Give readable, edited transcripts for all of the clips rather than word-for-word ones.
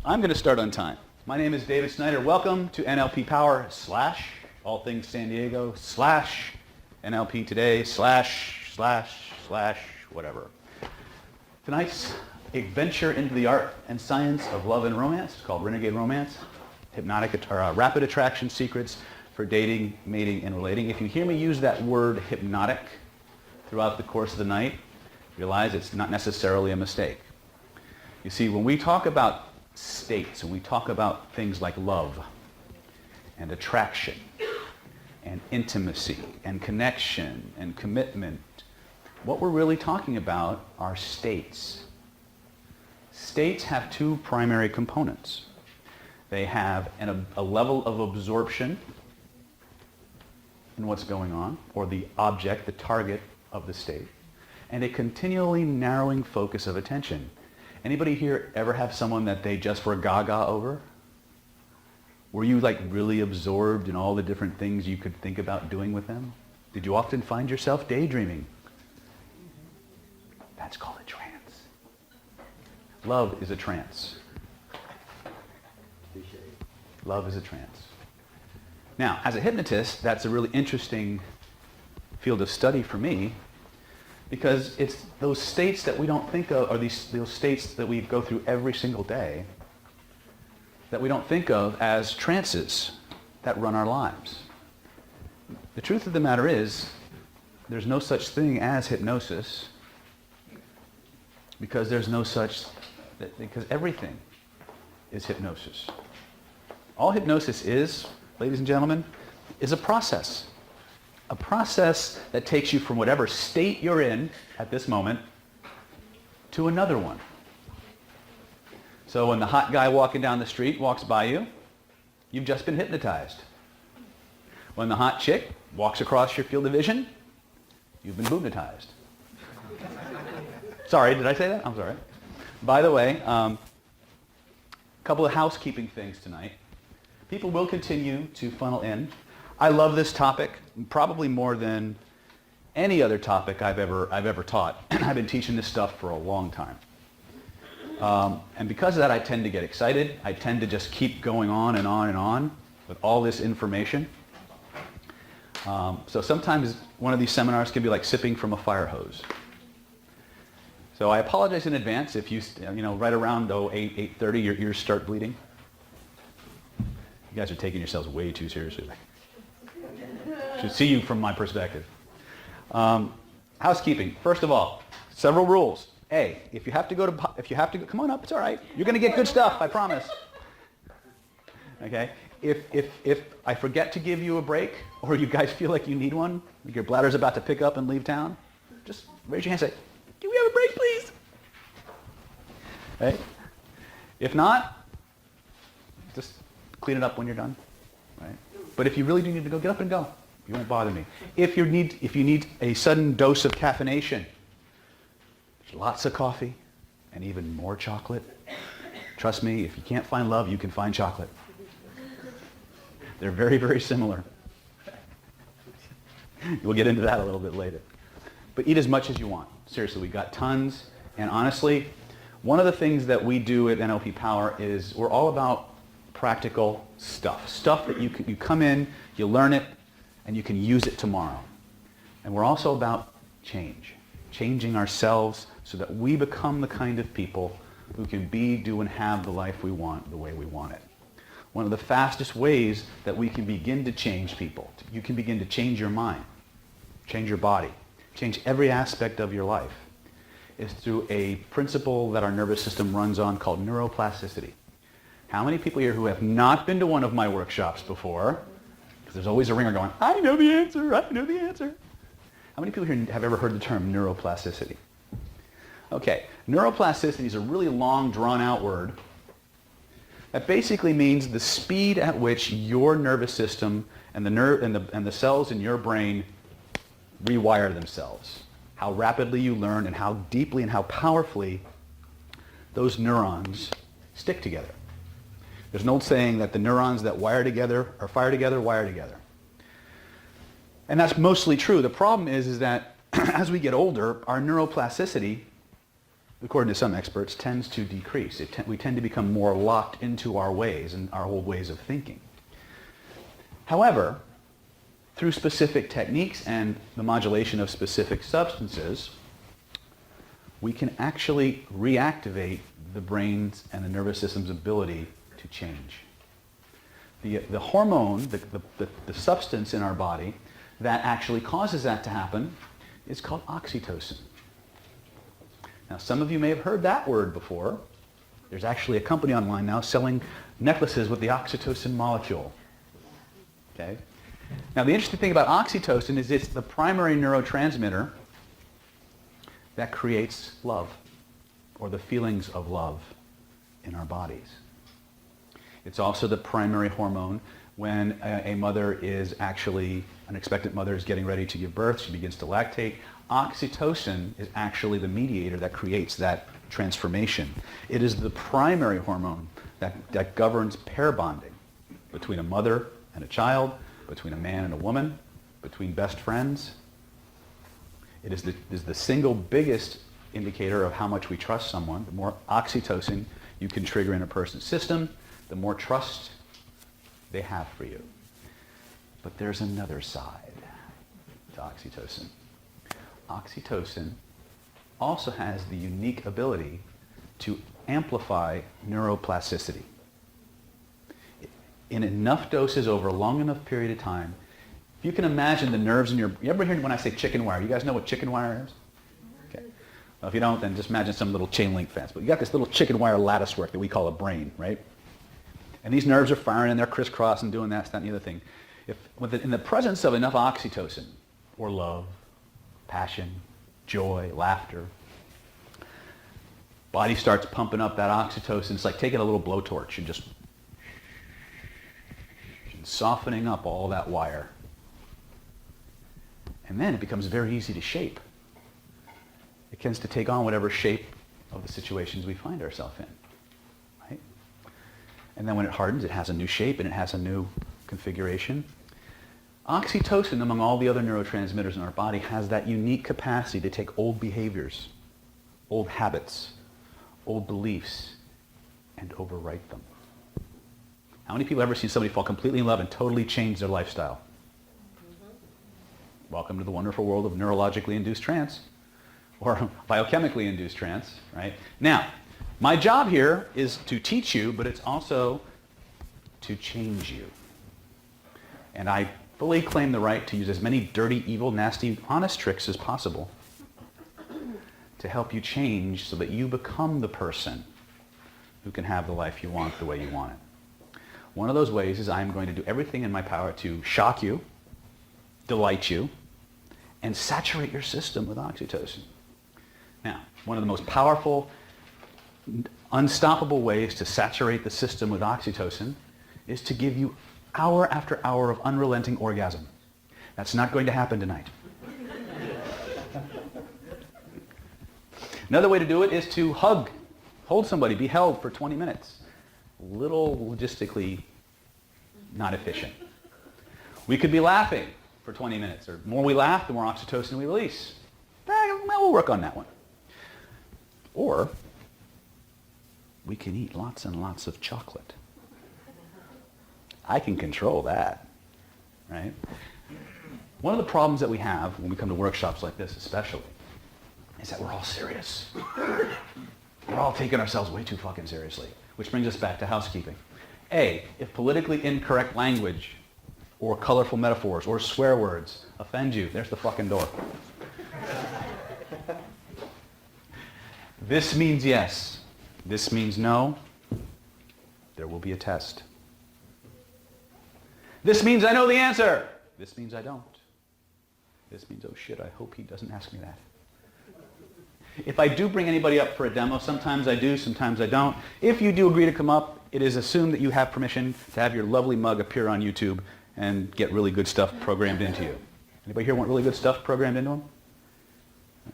I'm going to start on time. My name is David Snyder. Welcome to NLP Power / All Things San Diego / NLP Today / whatever. Tonight's a venture into the art and science of love and romance called Renegade Romance, Rapid Attraction Secrets for Dating, Mating, and Relating. If you hear me use that word hypnotic throughout the course of the night, realize it's not necessarily a mistake. You see, when we talk about states, and we talk about things like love and attraction and intimacy and connection and commitment, what we're really talking about are states. States have two primary components. They have a level of absorption in what's going on, or the object, the target of the state, and a continually narrowing focus of attention. Anybody here ever have someone that they just were gaga over? Were you like really absorbed in all the different things you could think about doing with them? Did you often find yourself daydreaming? That's called a trance. Love is a trance. Love is a trance. Now, as a hypnotist, that's a really interesting field of study for me, because it's those states that we don't think of, or those states that we go through every single day, that we don't think of as trances that run our lives. The truth of the matter is, there's no such thing as hypnosis, because because everything is hypnosis. All hypnosis is, ladies and gentlemen, is a process. A process that takes you from whatever state you're in at this moment to another one. So when the hot guy walking down the street walks by you, you've just been hypnotized. When the hot chick walks across your field of vision, you've been boobnotized. Sorry, did I say that? I'm sorry. By the way, a couple of housekeeping things tonight. People will continue to funnel in. I love this topic, probably more than any other topic I've ever taught. I've been teaching this stuff for a long time. And because of that, I tend to get excited. I tend to just keep going on and on and on with all this information. So sometimes one of these seminars can be like sipping from a fire hose. So I apologize in advance if right around 8:30 your ears start bleeding. You guys are taking yourselves way too seriously. Should see you from my perspective. Housekeeping. First of all, several rules. A, if you have to go, come on up. It's all right. You're going to get good stuff. I promise. Okay. If I forget to give you a break, or you guys feel like you need one, like your bladder's about to pick up and leave town, just raise your hand and say, "Can we have a break, please?" Okay. If not, just clean it up when you're done. Right. But if you really do need to go, get up and go. You won't bother me. If you need a sudden dose of caffeination, there's lots of coffee and even more chocolate. Trust me, if you can't find love, you can find chocolate. They're very, very similar. We'll get into that a little bit later. But eat as much as you want. Seriously, we've got tons. And honestly, one of the things that we do at NLP Power is we're all about practical stuff. Stuff that you come in, you learn it, and you can use it tomorrow. And we're also about change. Changing ourselves so that we become the kind of people who can be, do, and have the life we want the way we want it. One of the fastest ways that we can begin to change people, you can begin to change your mind, change your body, change every aspect of your life, is through a principle that our nervous system runs on called neuroplasticity. How many people here who have not been to one of my workshops before, because there's always a ringer going, "I know the answer, I know the answer." How many people here have ever heard the term neuroplasticity? Okay, neuroplasticity is a really long, drawn-out word that basically means the speed at which your nervous system and the cells in your brain rewire themselves. How rapidly you learn and how deeply and how powerfully those neurons stick together. There's an old saying that the neurons that wire together or fire together, wire together. And that's mostly true. The problem is that as we get older, our neuroplasticity according to some experts, tends to decrease. We tend to become more locked into our ways and our old ways of thinking. However, through specific techniques and the modulation of specific substances, we can actually reactivate the brain's and the nervous system's ability to change. The hormone, the substance in our body that actually causes that to happen is called oxytocin. Now, some of you may have heard that word before. There's actually a company online now selling necklaces with the oxytocin molecule. Okay? Now, the interesting thing about oxytocin is it's the primary neurotransmitter that creates love, or the feelings of love in our bodies. It's also the primary hormone when a mother is actually, an expectant mother is getting ready to give birth, she begins to lactate. Oxytocin is actually the mediator that creates that transformation. It is the primary hormone that governs pair bonding between a mother and a child, between a man and a woman, between best friends. It is the single biggest indicator of how much we trust someone. The more oxytocin you can trigger in a person's system, the more trust they have for you. But there's another side to oxytocin. Oxytocin also has the unique ability to amplify neuroplasticity. In enough doses over a long enough period of time, if you can imagine the nerves in your... You ever hear when I say chicken wire? You guys know what chicken wire is? Okay. Well, if you don't, then just imagine some little chain link fence. But you got this little chicken wire lattice work that we call a brain, right? And these nerves are firing and they're crisscrossing, doing that, that, and the other thing. In the presence of enough oxytocin, or love, passion, joy, laughter, body starts pumping up that oxytocin. It's like taking a little blowtorch and just softening up all that wire. And then it becomes very easy to shape. It tends to take on whatever shape of the situations we find ourselves in. Right? And then when it hardens, it has a new shape and it has a new configuration. Oxytocin, among all the other neurotransmitters in our body, has that unique capacity to take old behaviors, old habits, old beliefs, and overwrite them. How many people ever seen somebody fall completely in love and totally change their lifestyle? Welcome to the wonderful world of neurologically induced trance, or biochemically induced trance, right? Now, my job here is to teach you, but it's also to change you. And I fully claim the right to use as many dirty, evil, nasty, honest tricks as possible to help you change so that you become the person who can have the life you want the way you want it. One of those ways is I'm going to do everything in my power to shock you, delight you, and saturate your system with oxytocin. Now, one of the most powerful, unstoppable ways to saturate the system with oxytocin is to give you hour after hour of unrelenting orgasm. That's not going to happen tonight. Another way to do it is to hold somebody, be held for 20 minutes. A little logistically not efficient. We could be laughing for 20 minutes. Or the more we laugh, the more oxytocin we release. We'll work on that one. Or we can eat lots and lots of chocolate. I can control that, right? One of the problems that we have when we come to workshops like this especially is that we're all serious. We're all taking ourselves way too fucking seriously, which brings us back to housekeeping. A, if politically incorrect language or colorful metaphors or swear words offend you, there's the fucking door. This means yes. This means no. There will be a test. This means I know the answer. This means I don't. This means, oh shit, I hope he doesn't ask me that. If I do bring anybody up for a demo, sometimes I do, sometimes I don't. If you do agree to come up, it is assumed that you have permission to have your lovely mug appear on YouTube and get really good stuff programmed into you. Anybody here want really good stuff programmed into them?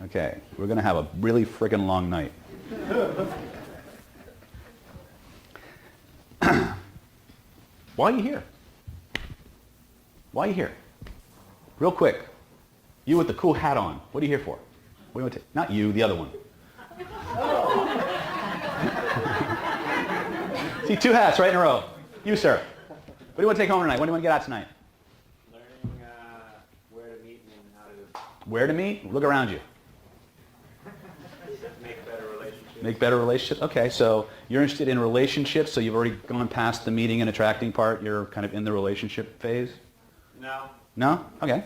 Okay, we're going to have a really freaking long night. Why are you here? Why are you here? Real quick. You with the cool hat on. What are you here for? What do you want to, not you, the other one. See, 2 hats right in a row. You, sir. What do you want to take home tonight? What do you want to get out tonight? Learning where to meet and how to Where to meet? Look around you. make better relationships. Make better relationships? Okay, so you're interested in relationships, so you've already gone past the meeting and attracting part. You're kind of in the relationship phase? No. No? Okay.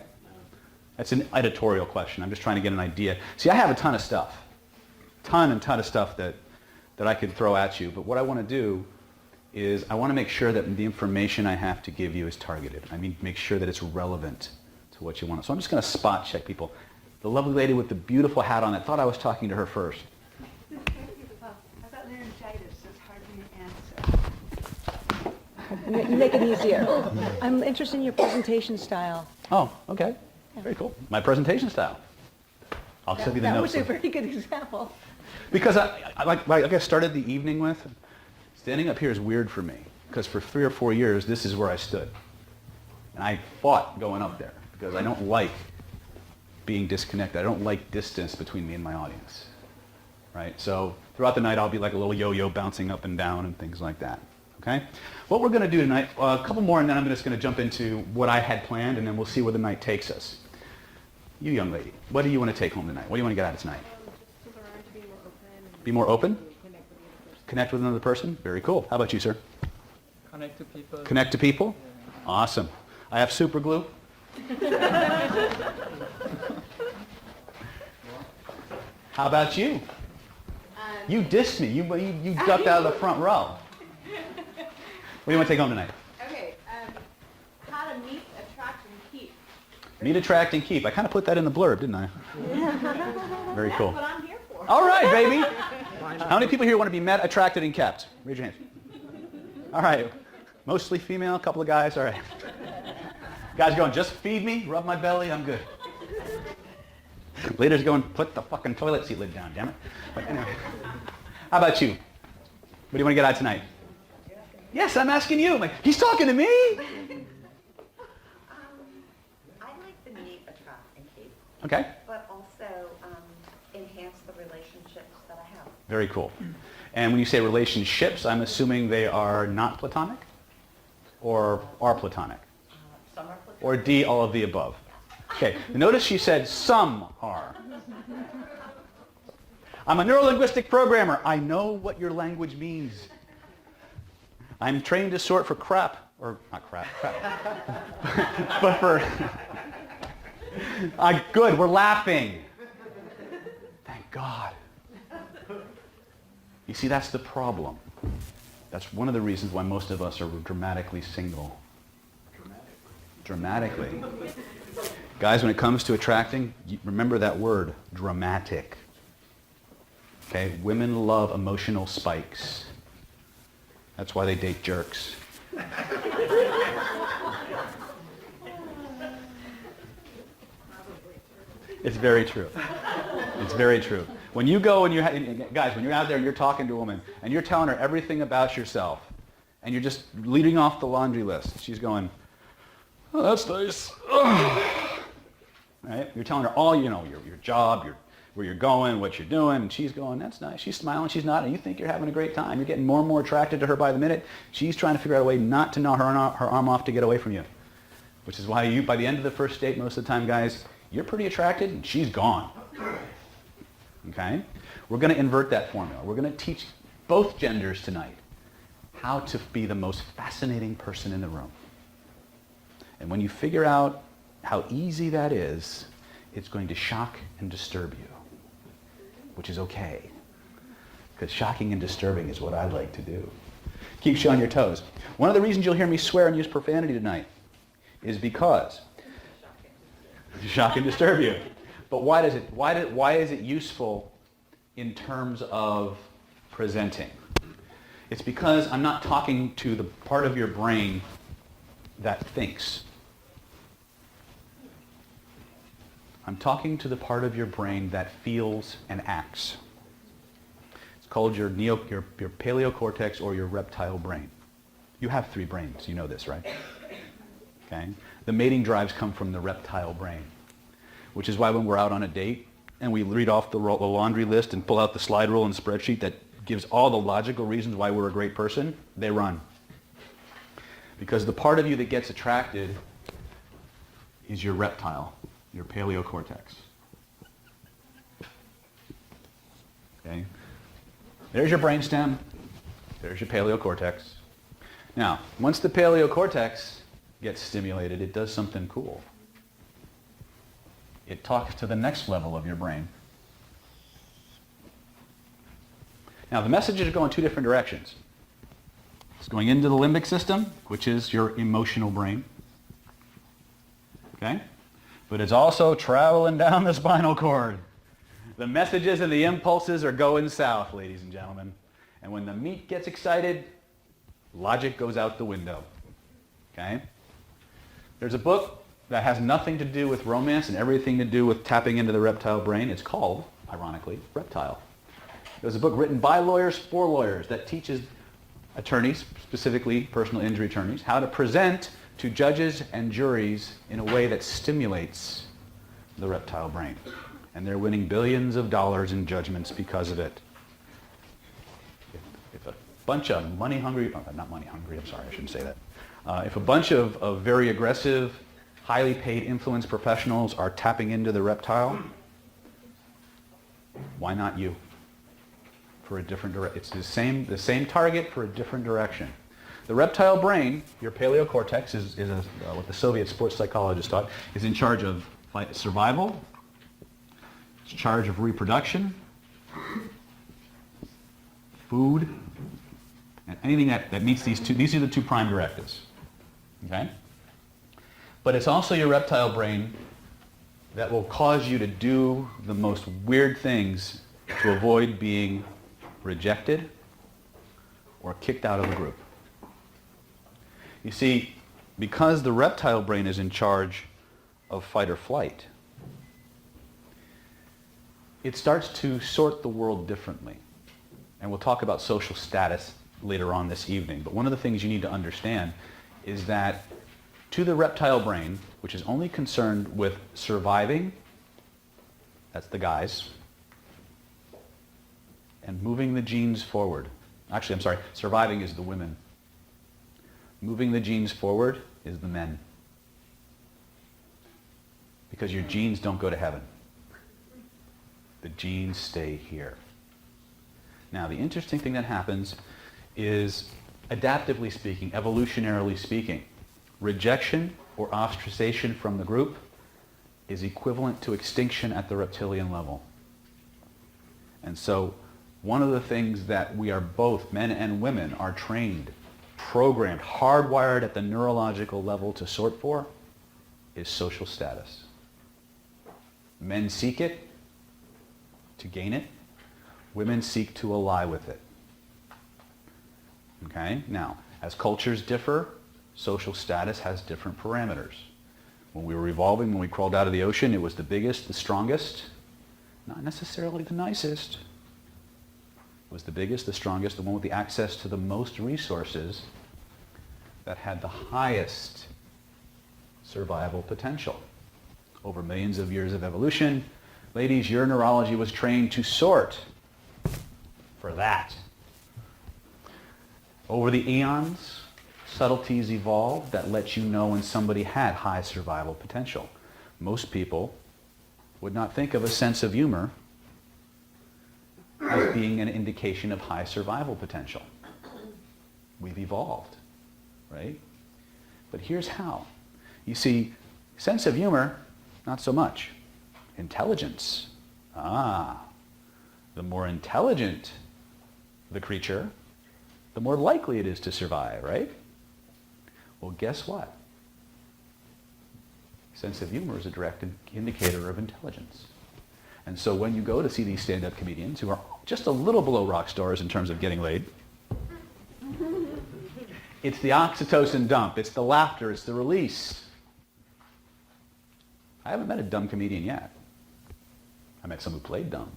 That's an editorial question. I'm just trying to get an idea. See, I have a ton of stuff. Ton of stuff that I could throw at you. But what I want to do is I want to make sure that the information I have to give you is targeted. I mean, make sure that it's relevant to what you want. So I'm just going to spot check people. The lovely lady with the beautiful hat on, I thought I was talking to her first. Well, I've got laryngitis, so it's hard for me to answer. You make it easier. I'm interested in your presentation style. Oh, okay. Very cool. My presentation style. I'll send you the That notes. was a very good example. Because like I started the evening with, standing up here is weird for me. Because for 3 or 4 years, this is where I stood. And I fought going up there because I don't like being disconnected. I don't like distance between me and my audience. Right? So throughout the night, I'll be like a little yo-yo bouncing up and down and things like that. Okay? What we're going to do tonight, a couple more, and then I'm just going to jump into what I had planned, and then we'll see where the night takes us. You young lady, what do you want to take home tonight? What do you want to get out of tonight? Just to learn to be more open. Be more open? Connect with the other person. Connect with another person? Very cool. How about you, sir? Connect to people. Connect to people? Awesome. I have super glue. How about you? You dissed me. You ducked out of the front row. What do you want to take home tonight? Okay, how to meet, attract, and keep. Meet, attract, and keep. I kind of put that in the blurb, didn't I? Very cool. That's what I'm here for. All right, baby. How many people here want to be met, attracted, and kept? Raise your hands. All right. Mostly female, a couple of guys. All right. Guys going, just feed me, rub my belly, I'm good. Ladies going, put the fucking toilet seat lid down, damn it. But anyway. How about you? What do you want to get out tonight? Yes, I'm asking you. I'm like, he's talking to me. I like the meet, attract, and keep, Okay. but also enhance the relationships that I have. Very cool. And when you say relationships, I'm assuming they are not platonic or are platonic? Some are platonic. Or D, all of the above? Okay. Notice she said some are. I'm a neurolinguistic programmer. I know what your language means. I'm trained to sort for crap, or not crap, but for, good, we're laughing. Thank God. You see, that's the problem. That's one of the reasons why most of us are dramatically single. Dramatically. Guys, when it comes to attracting, remember that word, dramatic. Okay? Women love emotional spikes. That's why they date jerks. It's very true. It's very true. When you go and guys, when you're out there and you're talking to a woman and you're telling her everything about yourself and you're just leading off the laundry list, she's going, oh, that's nice. Right? You're telling her all, your job, where you're going, what you're doing, and she's going, that's nice. She's smiling, she's nodding. You think you're having a great time. You're getting more and more attracted to her by the minute. She's trying to figure out a way not to gnaw her arm off to get away from you. Which is why by the end of the first date, most of the time, guys, you're pretty attracted and she's gone. Okay? We're going to invert that formula. We're going to teach both genders tonight how to be the most fascinating person in the room. And when you figure out how easy that is, it's going to shock and disturb you, which is okay. Because shocking and disturbing is what I like to do. Keeps you on your toes. One of the reasons you'll hear me swear and use profanity tonight is because shock and disturb you. But why is it useful in terms of presenting? It's because I'm not talking to the part of your brain that thinks. I'm talking to the part of your brain that feels and acts. It's called your paleocortex or your reptile brain. You have 3 brains. You know this, right? Okay? The mating drives come from the reptile brain, which is why when we're out on a date and we read off the laundry list and pull out the slide rule and spreadsheet that gives all the logical reasons why we're a great person, they run. Because the part of you that gets attracted is your reptile, your paleocortex. Okay? There's your brainstem. There's your paleocortex. Now, once the paleocortex gets stimulated, it does something cool. It talks to the next level of your brain. Now, the messages are going two different directions. It's going into the limbic system, which is your emotional brain. Okay? But it's also traveling down the spinal cord. The messages and the impulses are going south, ladies and gentlemen. And when the meat gets excited, logic goes out the window. Okay? There's a book that has nothing to do with romance and everything to do with tapping into the reptile brain. It's called, ironically, Reptile. There's a book written by lawyers for lawyers that teaches attorneys, specifically personal injury attorneys, how to present to judges and juries in a way that stimulates the reptile brain. And they're winning billions of dollars in judgments because of it. If a bunch of money-hungry, not money-hungry, I'm sorry, I shouldn't say that. If a bunch of very aggressive, highly paid influence professionals are tapping into the reptile, why not you? For a different direction. It's the same target for a different direction. The reptile brain, your paleocortex, is what the Soviet sports psychologist taught, is in charge of survival, it's in charge of reproduction, food, and anything that meets these two. These are the two prime directives. Okay? But it's also your reptile brain that will cause you to do the most weird things to avoid being rejected or kicked out of a group. You see, because the reptile brain is in charge of fight or flight, it starts to sort the world differently. And we'll talk about social status later on this evening. But one of the things you need to understand is that to the reptile brain, which is only concerned with surviving, that's the guys, and moving the genes forward. Actually, I'm sorry, surviving is the women. Moving the genes forward is the men. Because your genes don't go to heaven. The genes stay here. Now, the interesting thing that happens is, adaptively speaking, evolutionarily speaking, rejection or ostracization from the group is equivalent to extinction at the reptilian level. And so, one of the things that we are both, men and women, are trained, programmed, hardwired at the neurological level to sort for is social status. Men seek it to gain it. Women seek to ally with it. Okay? Now, as cultures differ, social status has different parameters. When we were evolving, when we crawled out of the ocean, it was the biggest, the strongest, not necessarily the nicest. It was the biggest, the strongest, the one with the access to the most resources that had the highest survival potential. Over millions of years of evolution, ladies, your neurology was trained to sort for that. Over the eons, subtleties evolved that let you know when somebody had high survival potential. Most people would not think of a sense of humor as being an indication of high survival potential. We've evolved, right? But here's how. You see, sense of humor, not so much. Intelligence. The more intelligent the creature, the more likely it is to survive, right? Well, guess what? Sense of humor is a direct indicator of intelligence. And so when you go to see these stand-up comedians who are just a little below rock stars in terms of getting laid, it's the oxytocin dump, it's the laughter, it's the release. I haven't met a dumb comedian yet. I met some who played dumb.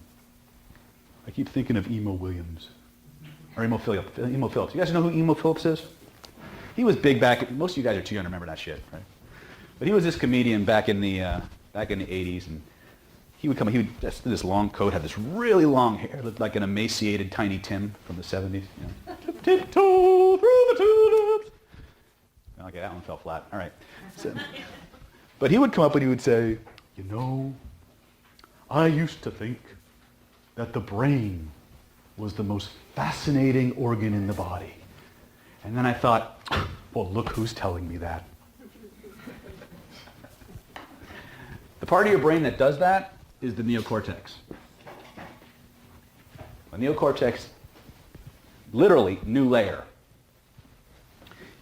I keep thinking of Emo Williams. Or Emo Phillips. You guys know who Emo Phillips is? He was big most of you guys are too young to remember that shit, right? But he was this comedian back in the 80s, and he would come, he would, this long coat, had this really long hair, looked like an emaciated Tiny Tim from the 70s. You know. Tiptoe through the tulips. Okay, that one fell flat. All right. So, but he would come up and he would say, you know, I used to think that the brain was the most fascinating organ in the body. And then I thought, well, look who's telling me that. The part of your brain that does that is the neocortex. The neocortex, literally, new layer,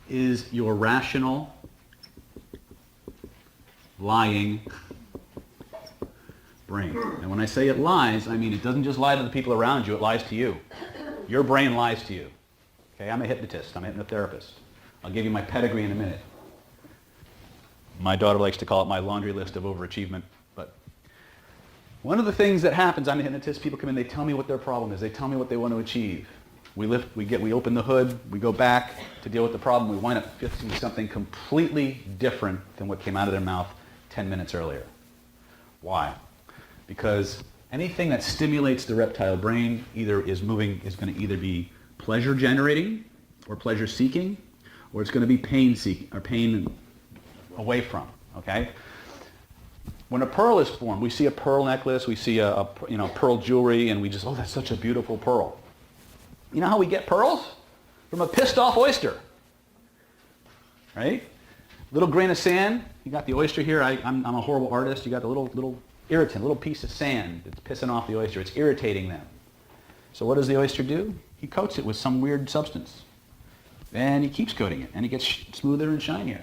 is your rational, lying brain. And when I say it lies, I mean it doesn't just lie to the people around you, it lies to you. Your brain lies to you. Okay, I'm a hypnotist, I'm a hypnotherapist. I'll give you my pedigree in a minute. My daughter likes to call it my laundry list of overachievement. But one of the things that happens, I'm a hypnotist, people come in, they tell me what their problem is, they tell me what they want to achieve. We open the hood, we go back to deal with the problem, we wind up fixing something completely different than what came out of their mouth 10 minutes earlier. Why? Because anything that stimulates the reptile brain is going to either be pleasure generating or pleasure seeking, or it's going to be pain seeking or pain away from. Okay? When a pearl is formed, we see a pearl necklace, we see a pearl jewelry, and we just, oh, that's such a beautiful pearl. You know how we get pearls? From a pissed off oyster. Right? Little grain of sand. You got the oyster here. I'm a horrible artist. You got the little irritant, little piece of sand that's pissing off the oyster. It's irritating them. So what does the oyster do? He coats it with some weird substance. And he keeps coating it, and it gets smoother and shinier.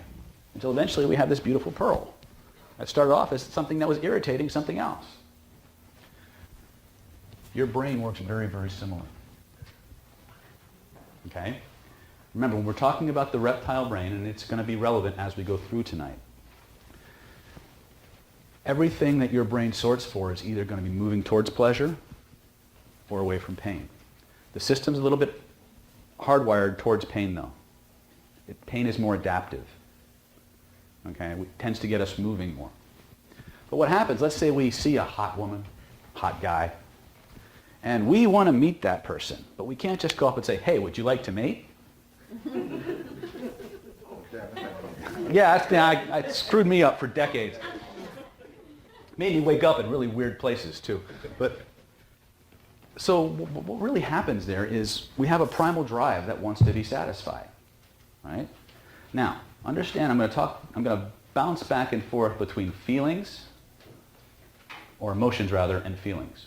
Until eventually we have this beautiful pearl. That started off as something that was irritating something else. Your brain works very, very similar. Okay? Remember, when we're talking about the reptile brain, and it's going to be relevant as we go through tonight, everything that your brain sorts for is either going to be moving towards pleasure or away from pain. The system's a little bit hardwired towards pain, though. Pain is more adaptive. Okay? It tends to get us moving more. But what happens, let's say we see a hot woman, hot guy, and we want to meet that person, but we can't just go up and say, hey, would you like to mate? Yeah, it screwed me up for decades. Made me wake up in really weird places, too. But so what really happens there is we have a primal drive that wants to be satisfied. Right? Now, understand, I'm going to bounce back and forth between feelings, or emotions rather, and feelings.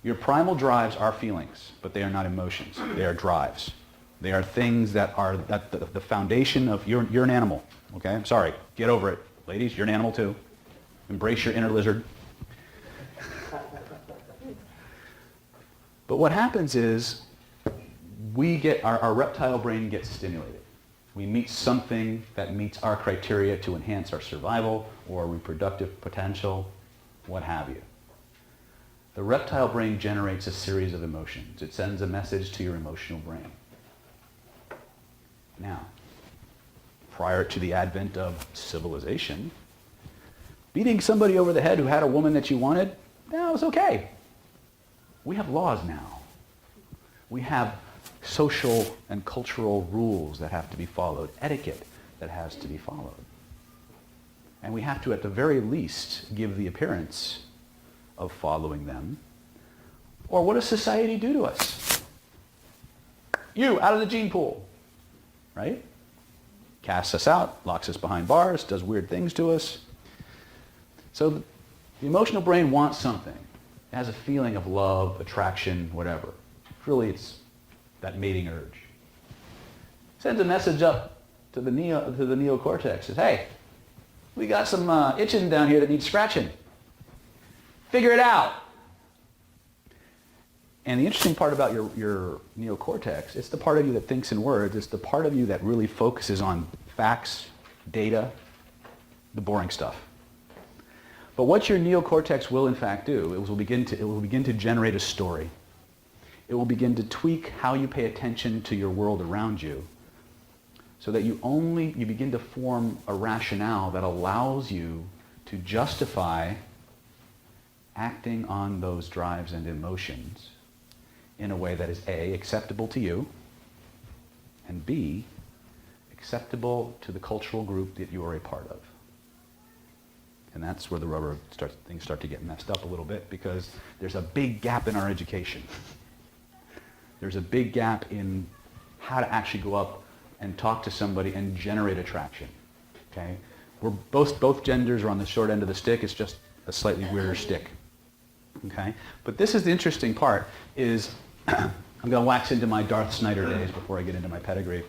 Your primal drives are feelings, but they are not emotions. They are drives. They are things that are the foundation of, you're an animal, okay? I'm sorry, get over it. Ladies, you're an animal too. Embrace your inner lizard. But what happens is, our reptile brain gets stimulated. We meet something that meets our criteria to enhance our survival or reproductive potential, what have you. The reptile brain generates a series of emotions. It sends a message to your emotional brain. Now, prior to the advent of civilization, beating somebody over the head who had a woman that you wanted, that was okay. We have laws now. We have social and cultural rules that have to be followed, etiquette that has to be followed. And we have to, at the very least, give the appearance of following them. Or what does society do to us? You, out of the gene pool. Right? Casts us out, locks us behind bars, does weird things to us. So the emotional brain wants something. It has a feeling of love, attraction, whatever. Really, it's that mating urge. Sends a message up to the neocortex. Says, hey, we got some itching down here that needs scratching. Figure it out. And the interesting part about your neocortex, it's the part of you that thinks in words. It's the part of you that really focuses on facts, data, the boring stuff. But what your neocortex will in fact do, it will begin to generate a story. It will begin to tweak how you pay attention to your world around you, so that you begin to form a rationale that allows you to justify acting on those drives and emotions in a way that is A, acceptable to you, and B, acceptable to the cultural group that you are a part of. And that's where things start to get messed up a little bit, because there's a big gap in our education. There's a big gap in how to actually go up and talk to somebody and generate attraction. Okay? We're both genders are on the short end of the stick. It's just a slightly weirder stick. Okay? But this is the interesting part, is I'm going to wax into my Darth Snyder days before I get into my pedigree.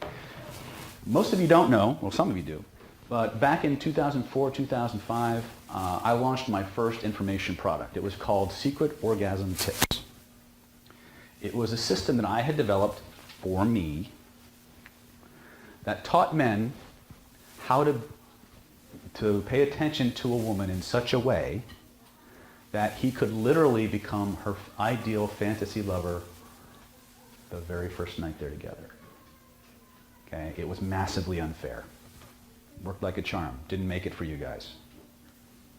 Most of you don't know, well, some of you do, but back in 2004, 2005, I launched my first information product. It was called Secret Orgasm Tips. It was a system that I had developed for me that taught men how to pay attention to a woman in such a way that he could literally become her ideal fantasy lover the very first night they're together. Okay? It was massively unfair. Worked like a charm. Didn't make it for you guys.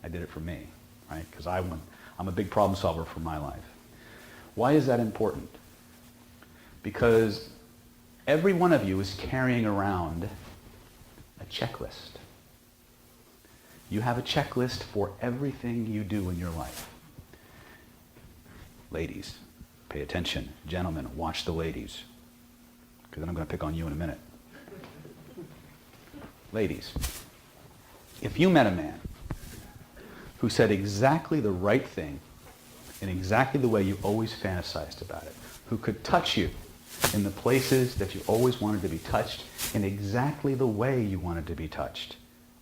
I did it for me, right? Because I'm a big problem solver for my life. Why is that important? Because every one of you is carrying around a checklist. You have a checklist for everything you do in your life. Ladies, pay attention. Gentlemen, watch the ladies. Because then I'm going to pick on you in a minute. Ladies, if you met a man who said exactly the right thing in exactly the way you always fantasized about it, who could touch you in the places that you always wanted to be touched in exactly the way you wanted to be touched,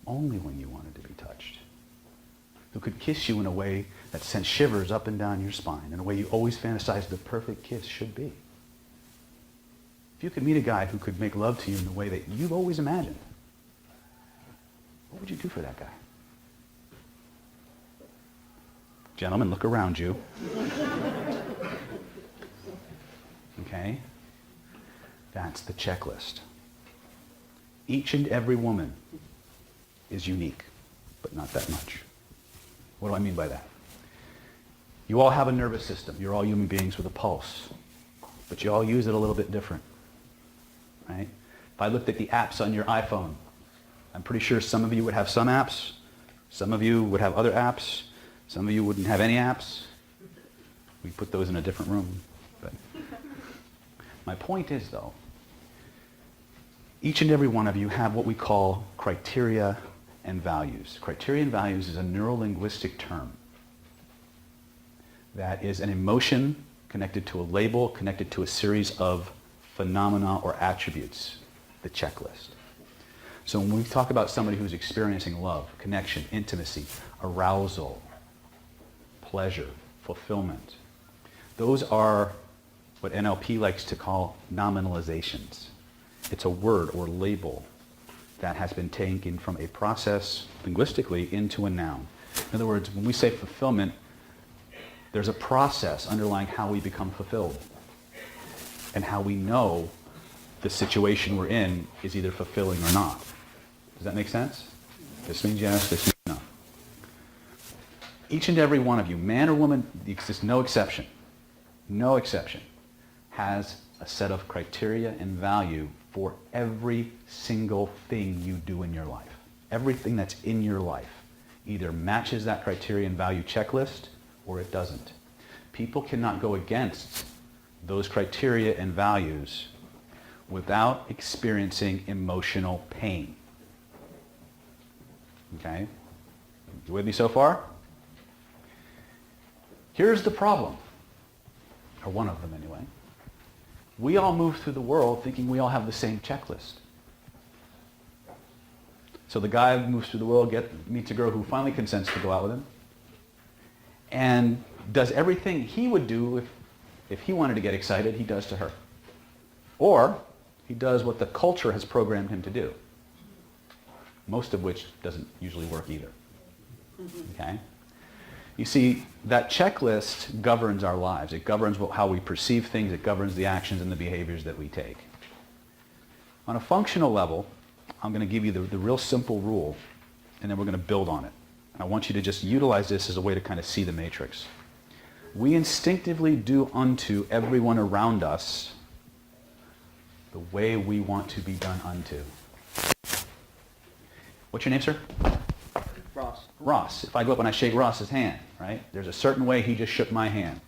only when you wanted to be touched, who could kiss you in a way that sent shivers up and down your spine, in a way you always fantasized the perfect kiss should be. If you could meet a guy who could make love to you in the way that you've always imagined, what would you do for that guy? Gentlemen, look around you. Okay? That's the checklist. Each and every woman is unique, but not that much. What do I mean by that? You all have a nervous system. You're all human beings with a pulse, but you all use it a little bit different, right? If I looked at the apps on your iPhone, I'm pretty sure some of you would have some apps, some of you would have other apps, some of you wouldn't have any apps. We put those in a different room. But my point is, though, each and every one of you have what we call criteria and values. Criteria and values is a neuro-linguistic term that is an emotion connected to a label, connected to a series of phenomena or attributes, the checklist. So when we talk about somebody who's experiencing love, connection, intimacy, arousal, pleasure, fulfillment, those are what NLP likes to call nominalizations. It's a word or label that has been taken from a process linguistically into a noun. In other words, when we say fulfillment, there's a process underlying how we become fulfilled and how we know the situation we're in is either fulfilling or not. Does that make sense? This means yes, this means no. Each and every one of you, man or woman, exists no exception, has a set of criteria and value for every single thing you do in your life. Everything that's in your life either matches that criteria and value checklist or it doesn't. People cannot go against those criteria and values without experiencing emotional pain. Okay? You with me so far? Here's the problem, or one of them anyway. We all move through the world thinking we all have the same checklist. So the guy moves through the world, meets a girl who finally consents to go out with him, and does everything he would do if he wanted to get excited, he does to her. Or he does what the culture has programmed him to do, most of which doesn't usually work either. Okay? You see, that checklist governs our lives. It governs how we perceive things. It governs the actions and the behaviors that we take. On a functional level, I'm going to give you the real simple rule, and then we're going to build on it. And I want you to just utilize this as a way to kind of see the matrix. We instinctively do unto everyone around us the way we want to be done unto. What's your name, sir? Ross. Ross. If I go up and I shake Ross's hand, right? There's a certain way he just shook my hand.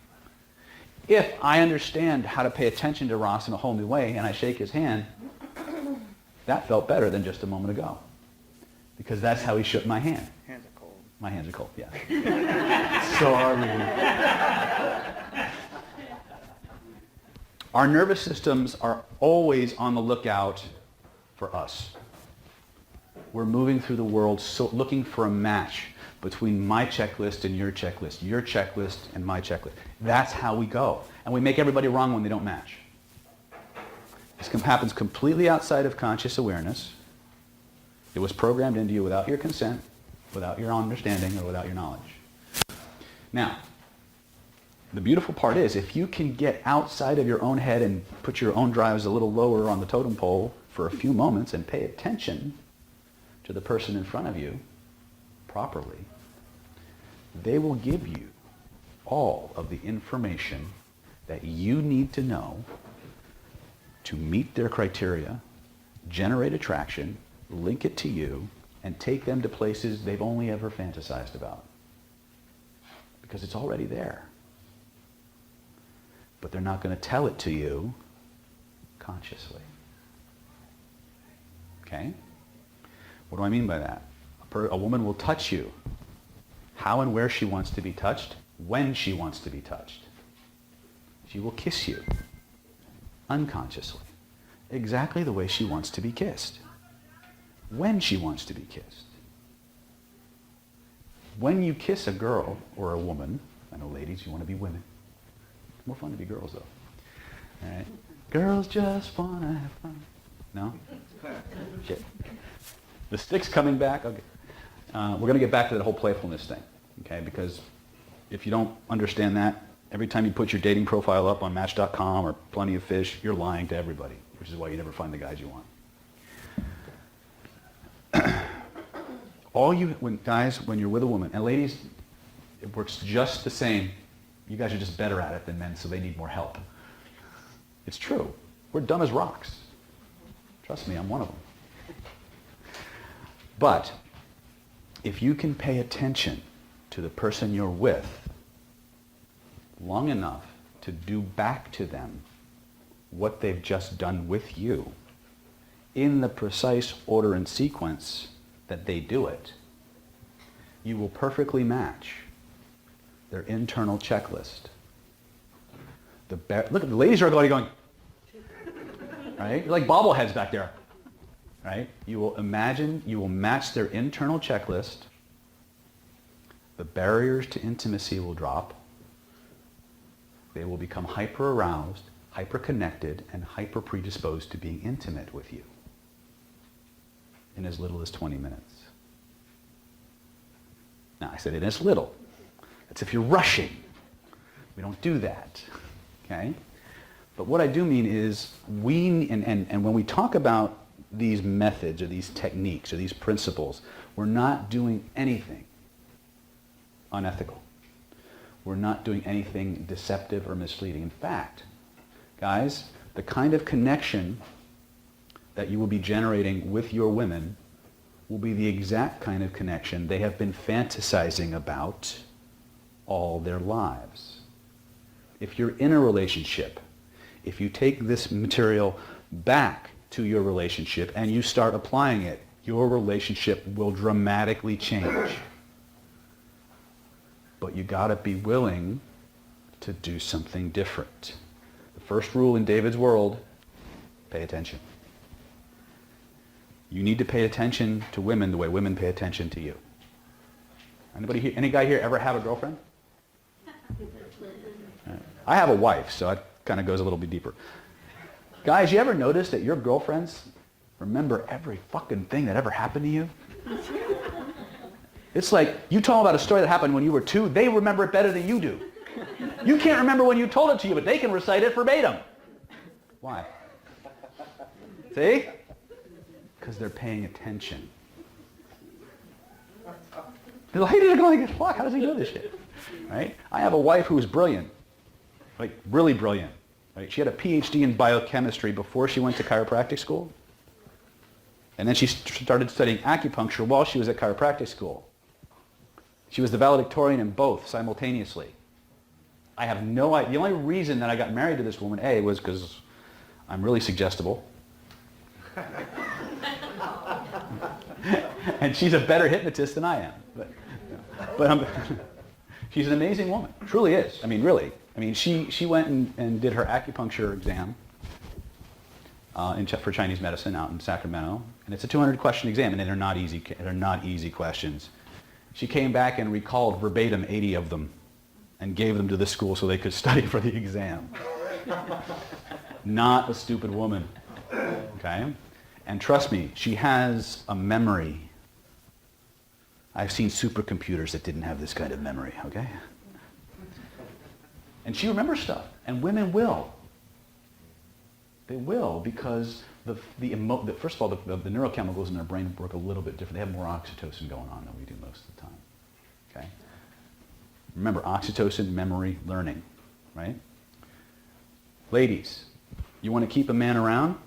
If I understand how to pay attention to Ross in a whole new way and I shake his hand, that felt better than just a moment ago. Because that's how he shook my hand. Hands are cold. My hands are cold, yeah. Sorry. Our nervous systems are always on the lookout for us. We're moving through the world looking for a match between my checklist and your checklist and my checklist. That's how we go. And we make everybody wrong when they don't match. This happens completely outside of conscious awareness. It was programmed into you without your consent, without your understanding, or without your knowledge. Now, the beautiful part is if you can get outside of your own head and put your own drives a little lower on the totem pole for a few moments and pay attention to the person in front of you properly, they will give you all of the information that you need to know to meet their criteria, generate attraction, link it to you, and take them to places they've only ever fantasized about. Because it's already there. But they're not going to tell it to you consciously. Okay? What do I mean by that? A woman will touch you how and where she wants to be touched, when she wants to be touched. She will kiss you unconsciously, exactly the way she wants to be kissed, when she wants to be kissed. When you kiss a girl or a woman, I know ladies, you want to be women. It's more fun to be girls though. All right? Girls just want to have fun. No? Shit. The stick's coming back. Okay. We're going to get back to that whole playfulness thing, okay? Because if you don't understand that, every time you put your dating profile up on Match.com or Plenty of Fish, you're lying to everybody, which is why you never find the guys you want. Guys, when you're with a woman, and ladies, it works just the same. You guys are just better at it than men, so they need more help. It's true. We're dumb as rocks. Trust me, I'm one of them. But if you can pay attention to the person you're with long enough to do back to them what they've just done with you in the precise order and sequence that they do it, you will perfectly match their internal checklist. Look, the ladies are already going, right? You're like bobbleheads back there. Right? You will match their internal checklist. The barriers to intimacy will drop. They will become hyper-aroused, hyper-connected, and hyper-predisposed to being intimate with you in as little as 20 minutes. Now, I said in as little. That's if you're rushing. We don't do that. Okay? But what I do mean is and when we talk about these methods or these techniques or these principles, we're not doing anything unethical. We're not doing anything deceptive or misleading. In fact, guys, the kind of connection that you will be generating with your women will be the exact kind of connection they have been fantasizing about all their lives. If you're in a relationship, if you take this material back to your relationship and you start applying it, your relationship will dramatically change. But you got to be willing to do something different. The first rule in David's world, pay attention. You need to pay attention to women the way women pay attention to you. Anybody here, any guy here ever have a girlfriend? I have a wife, so it kind of goes a little bit deeper. Guys, you ever notice that your girlfriends remember every fucking thing that ever happened to you? It's like you told them about a story that happened when you were 2, they remember it better than you do. You can't remember when you told it to you, but they can recite it verbatim. Why? See? Because they're paying attention. He's like, fuck, how does he do this shit? Right? I have a wife who's brilliant, like really brilliant. Right? She had a PhD in biochemistry before she went to chiropractic school. And then she started studying acupuncture while she was at chiropractic school. She was the valedictorian in both simultaneously. I have no idea. The only reason that I got married to this woman, A, was because I'm really suggestible. And she's a better hypnotist than I am. But she's an amazing woman. Truly is. I mean, really. I mean, she went and did her acupuncture exam for Chinese medicine out in Sacramento. And it's a 200-question exam, and they're not easy questions. She came back and recalled verbatim 80 of them and gave them to the school so they could study for the exam. Not a stupid woman. Okay? And trust me, she has a memory. I've seen supercomputers that didn't have this kind of memory, okay? And she remembers stuff, and women will. They will, because first of all, the neurochemicals in their brain work a little bit different. They have more oxytocin going on than we do most of the time, okay? Remember, oxytocin, memory, learning, right? Ladies, you want to keep a man around?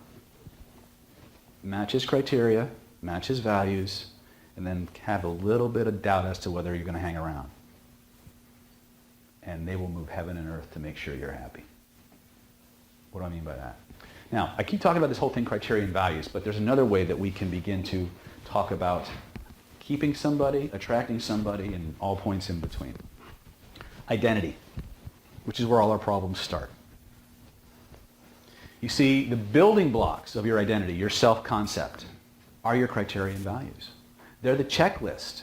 Match his criteria, match his values, and then have a little bit of doubt as to whether you're going to hang around. And they will move heaven and earth to make sure you're happy. What do I mean by that? Now, I keep talking about this whole thing, criteria and values, but there's another way that we can begin to talk about keeping somebody, attracting somebody, and all points in between. Identity, which is where all our problems start. You see, the building blocks of your identity, your self-concept, are your criteria and values. They're the checklist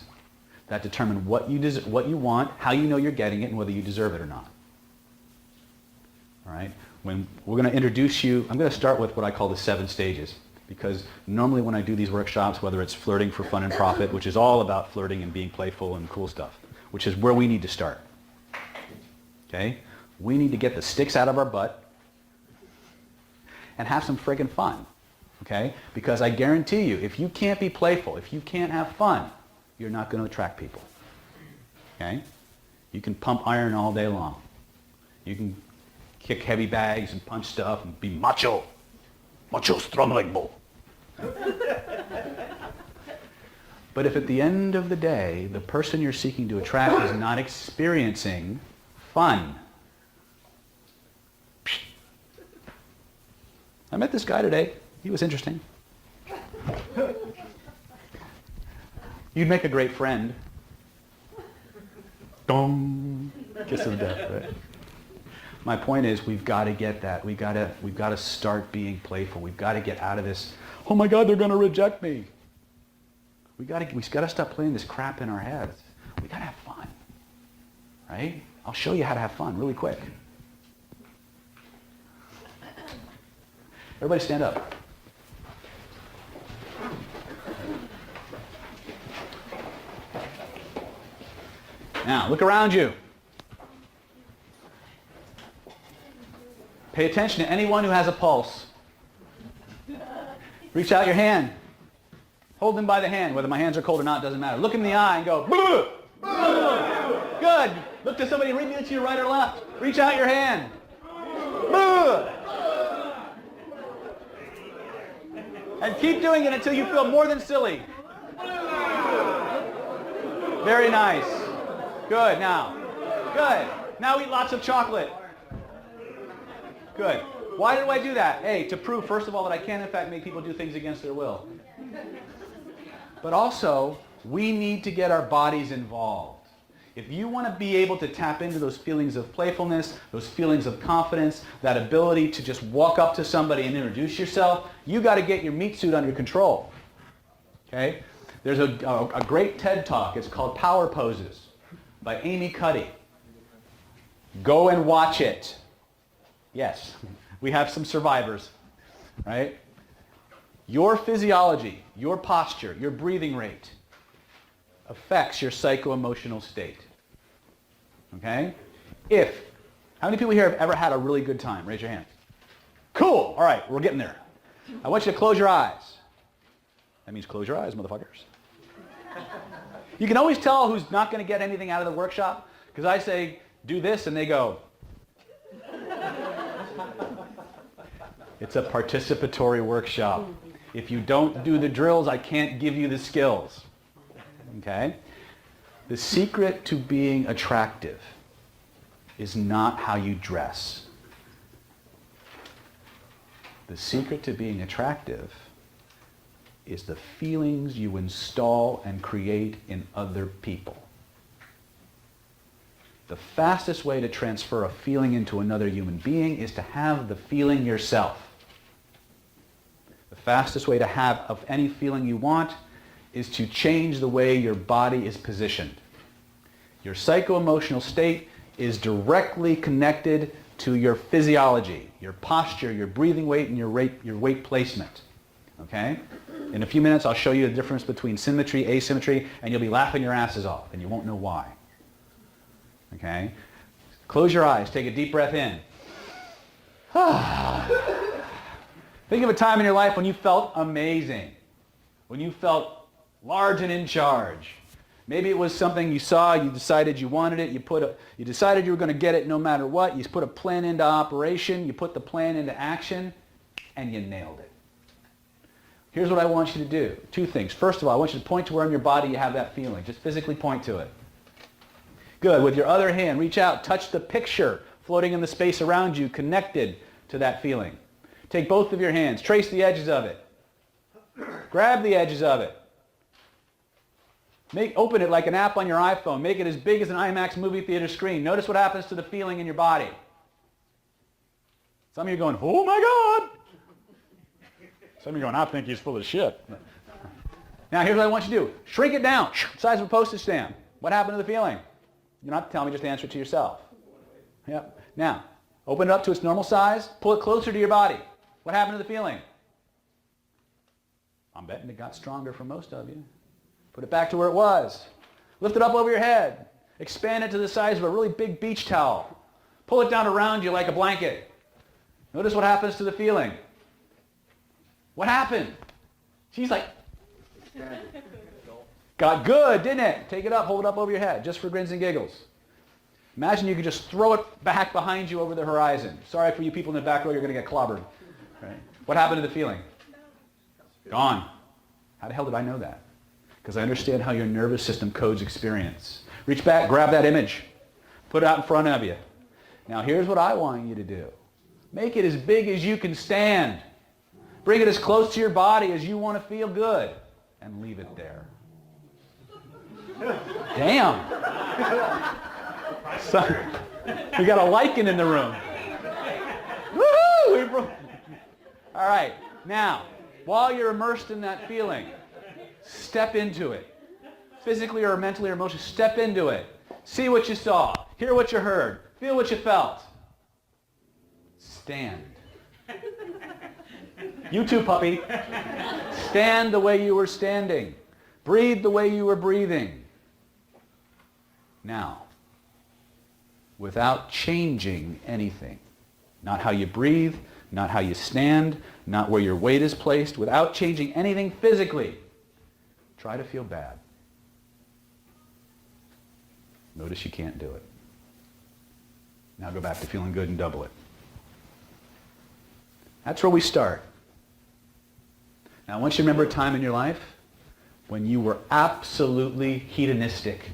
that determine what you want, how you know you're getting it, and whether you deserve it or not. All right? When we're going to introduce you, I'm going to start with what I call the 7 stages, because normally when I do these workshops, whether it's flirting for fun and profit, which is all about flirting and being playful and cool stuff, which is where we need to start. Okay? We need to get the sticks out of our butt and have some friggin' fun, okay? Because I guarantee you, if you can't be playful, if you can't have fun, you're not going to attract people, okay? You can pump iron all day long. You can kick heavy bags and punch stuff and be macho strong like bull. But if at the end of the day, the person you're seeking to attract is not experiencing fun. I met this guy today. He was interesting. You'd make a great friend. Dong. Kiss of death, right? My point is, we've got to get that. We've got to start being playful. We've got to get out of this, oh my God, they're going to reject me. We've got to stop playing this crap in our heads. We've got to have fun, right? I'll show you how to have fun really quick. Everybody stand up. Now, look around you. Pay attention to anyone who has a pulse. Reach out your hand. Hold them by the hand. Whether my hands are cold or not doesn't matter. Look in the eye and go, boo! Boo! Good. Look to somebody, read me to your right or left. Reach out your hand. Boo! And keep doing it until you feel more than silly. Very nice. Good, now. Good. Now eat lots of chocolate. Good. Why did I do that? A, to prove, first of all, that I can, in fact, make people do things against their will. But also, we need to get our bodies involved. If you want to be able to tap into those feelings of playfulness, those feelings of confidence, that ability to just walk up to somebody and introduce yourself, you got to get your meat suit under control. Okay? There's a great TED Talk. It's called Power Poses by Amy Cuddy. Go and watch it. Yes, we have some survivors, right? Your physiology, your posture, your breathing rate affects your psycho-emotional state. Okay? How many people here have ever had a really good time? Raise your hand. Cool. All right, we're getting there. I want you to close your eyes. That means close your eyes, motherfuckers. You can always tell who's not going to get anything out of the workshop because I say, do this, and they go. It's a participatory workshop. If you don't do the drills, I can't give you the skills. Okay? The secret to being attractive is not how you dress. The secret to being attractive is the feelings you install and create in other people. The fastest way to transfer a feeling into another human being is to have the feeling yourself. The fastest way to have of any feeling you want is to change the way your body is positioned. Your psycho-emotional state is directly connected to your physiology, your posture, your breathing weight, and your weight placement. Okay? In a few minutes, I'll show you the difference between symmetry, asymmetry, and you'll be laughing your asses off, and you won't know why. Okay? Close your eyes. Take a deep breath in. Think of a time in your life when you felt amazing, when you felt large and in charge. Maybe it was something you saw, you decided you wanted it, you decided you were going to get it no matter what, you put a plan into operation, you put the plan into action, and you nailed it. Here's what I want you to do. Two things. First of all, I want you to point to where in your body you have that feeling. Just physically point to it. Good. With your other hand, reach out, touch the picture floating in the space around you, connected to that feeling. Take both of your hands, trace the edges of it. Grab the edges of it. Open it like an app on your iPhone. Make it as big as an IMAX movie theater screen. Notice what happens to the feeling in your body. Some of you are going, oh my God. Some of you are going, I think he's full of shit. Now here's what I want you to do. Shrink it down. Size of a postage stamp. What happened to the feeling? You don't have to tell me, just answer it to yourself. Yep. Now, open it up to its normal size. Pull it closer to your body. What happened to the feeling? I'm betting it got stronger for most of you. Put it back to where it was. Lift it up over your head. Expand it to the size of a really big beach towel. Pull it down around you like a blanket. Notice what happens to the feeling. What happened? She's like, got good, didn't it? Take it up, hold it up over your head, just for grins and giggles. Imagine you could just throw it back behind you over the horizon. Sorry for you people in the back row, you're going to get clobbered. Right? What happened to the feeling? Gone. How the hell did I know that? Because I understand how your nervous system codes experience. Reach back, grab that image. Put it out in front of you. Now here's what I want you to do. Make it as big as you can stand. Bring it as close to your body as you want to feel good. And leave it there. Damn. So, we got a lichen in the room. Woohoo! All right. Now, while you're immersed in that feeling, step into it. Physically or mentally or emotionally, step into it. See what you saw. Hear what you heard. Feel what you felt. Stand. You too, puppy. Stand the way you were standing. Breathe the way you were breathing. Now, without changing anything, not how you breathe, not how you stand, not where your weight is placed, without changing anything physically, try to feel bad. Notice you can't do it. Now go back to feeling good and double it. That's where we start. Now I want you to remember a time in your life when you were absolutely hedonistic,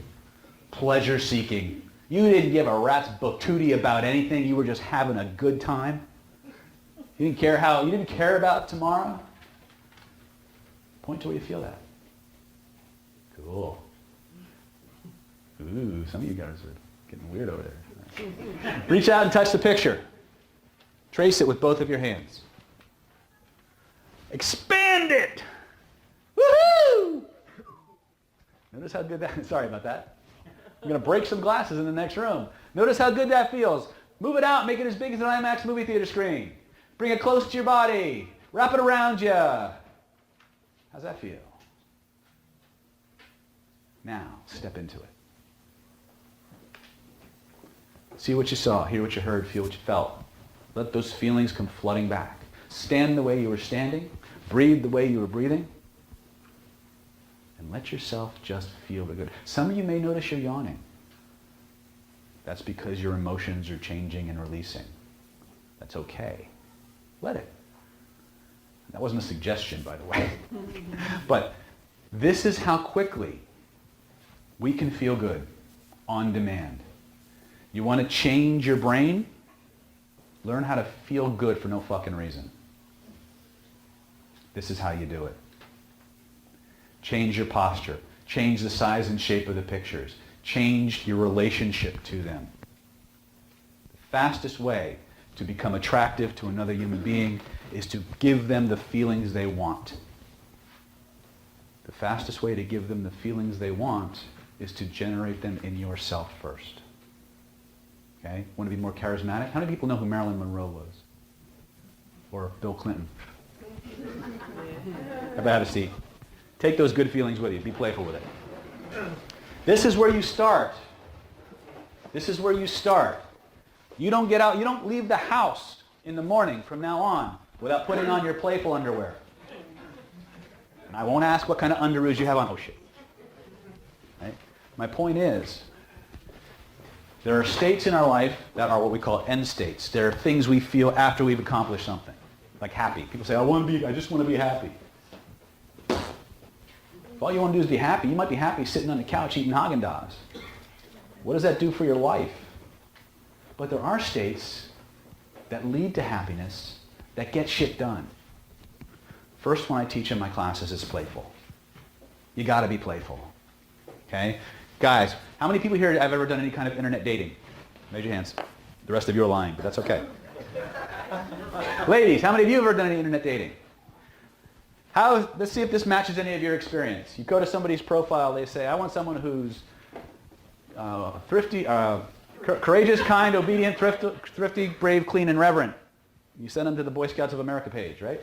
pleasure-seeking. You didn't give a rat's patootie about anything. You were just having a good time. You didn't care about tomorrow. Point to where you feel that. Cool. Ooh, some of you guys are getting weird over there. Reach out and touch the picture. Trace it with both of your hands. Expand it. Woohoo! Notice how good that, sorry about that. I'm going to break some glasses in the next room. Notice how good that feels. Move it out, make it as big as an IMAX movie theater screen. Bring it close to your body. Wrap it around you. How's that feel? Now, step into it. See what you saw, hear what you heard, feel what you felt. Let those feelings come flooding back. Stand the way you were standing. Breathe the way you were breathing. and let yourself just feel good. Some of you may notice you're yawning. That's because your emotions are changing and releasing. That's okay. Let it. That wasn't a suggestion, by the way. But this is how quickly we can feel good on demand. You want to change your brain? Learn how to feel good for no fucking reason. This is how you do it. Change your posture. Change the size and shape of the pictures. Change your relationship to them. The fastest way to become attractive to another human being is to give them the feelings they want. The fastest way to give them the feelings they want is to generate them in yourself first. Okay? Want to be more charismatic? How many people know who Marilyn Monroe was? Or Bill Clinton? Have a seat. Take those good feelings with you. Be playful with it. This is where you start. This is where you start. You don't get out, you don't leave the house in the morning from now on without putting on your playful underwear. And I won't ask what kind of underoos you have on. Oh shit. Right? My point is, there are states in our life that are what we call end states. There are things we feel after we've accomplished something. Like happy. People say, I just want to be happy. If all you want to do is be happy, you might be happy sitting on the couch eating Haagen-Dazs. What does that do for your life? But there are states that lead to happiness that get shit done. First one I teach in my classes is playful. You got to be playful. Okay? Guys, how many people here have ever done any kind of internet dating? Raise your hands. The rest of you are lying, but that's okay. Ladies, how many of you have ever done any internet dating? Let's see if this matches any of your experience. You go to somebody's profile, they say, I want someone who's thrifty, courageous, kind, obedient, thrifty, brave, clean, and reverent. You send them to the Boy Scouts of America page, right?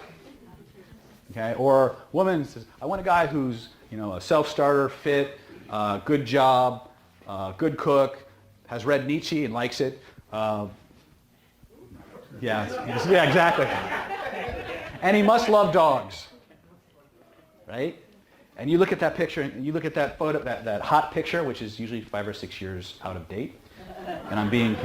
Okay. Or woman says, I want a guy who's, a self-starter, fit, good job, good cook, has read Nietzsche and likes it. Yeah, exactly. And he must love dogs, right? And you look at that picture, and you look at that photo, that hot picture, which is usually 5 or 6 years out of date. And I'm being...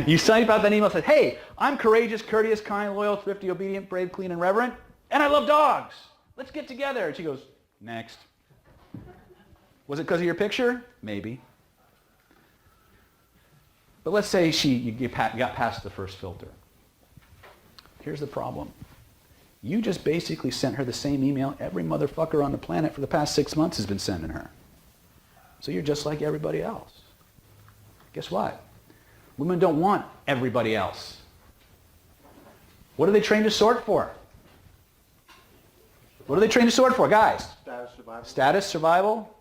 You sign about that email and say, hey, I'm courageous, courteous, kind, loyal, thrifty, obedient, brave, clean, and reverent, and I love dogs. Let's get together. And she goes, next. Was it because of your picture? Maybe. But let's say you got past the first filter. Here's the problem. You just basically sent her the same email every motherfucker on the planet for the past 6 months has been sending her. So you're just like everybody else. Guess what? Women don't want everybody else. What are they trained to sort for? What are they trained to sort for, guys? Status, survival. Status, survival?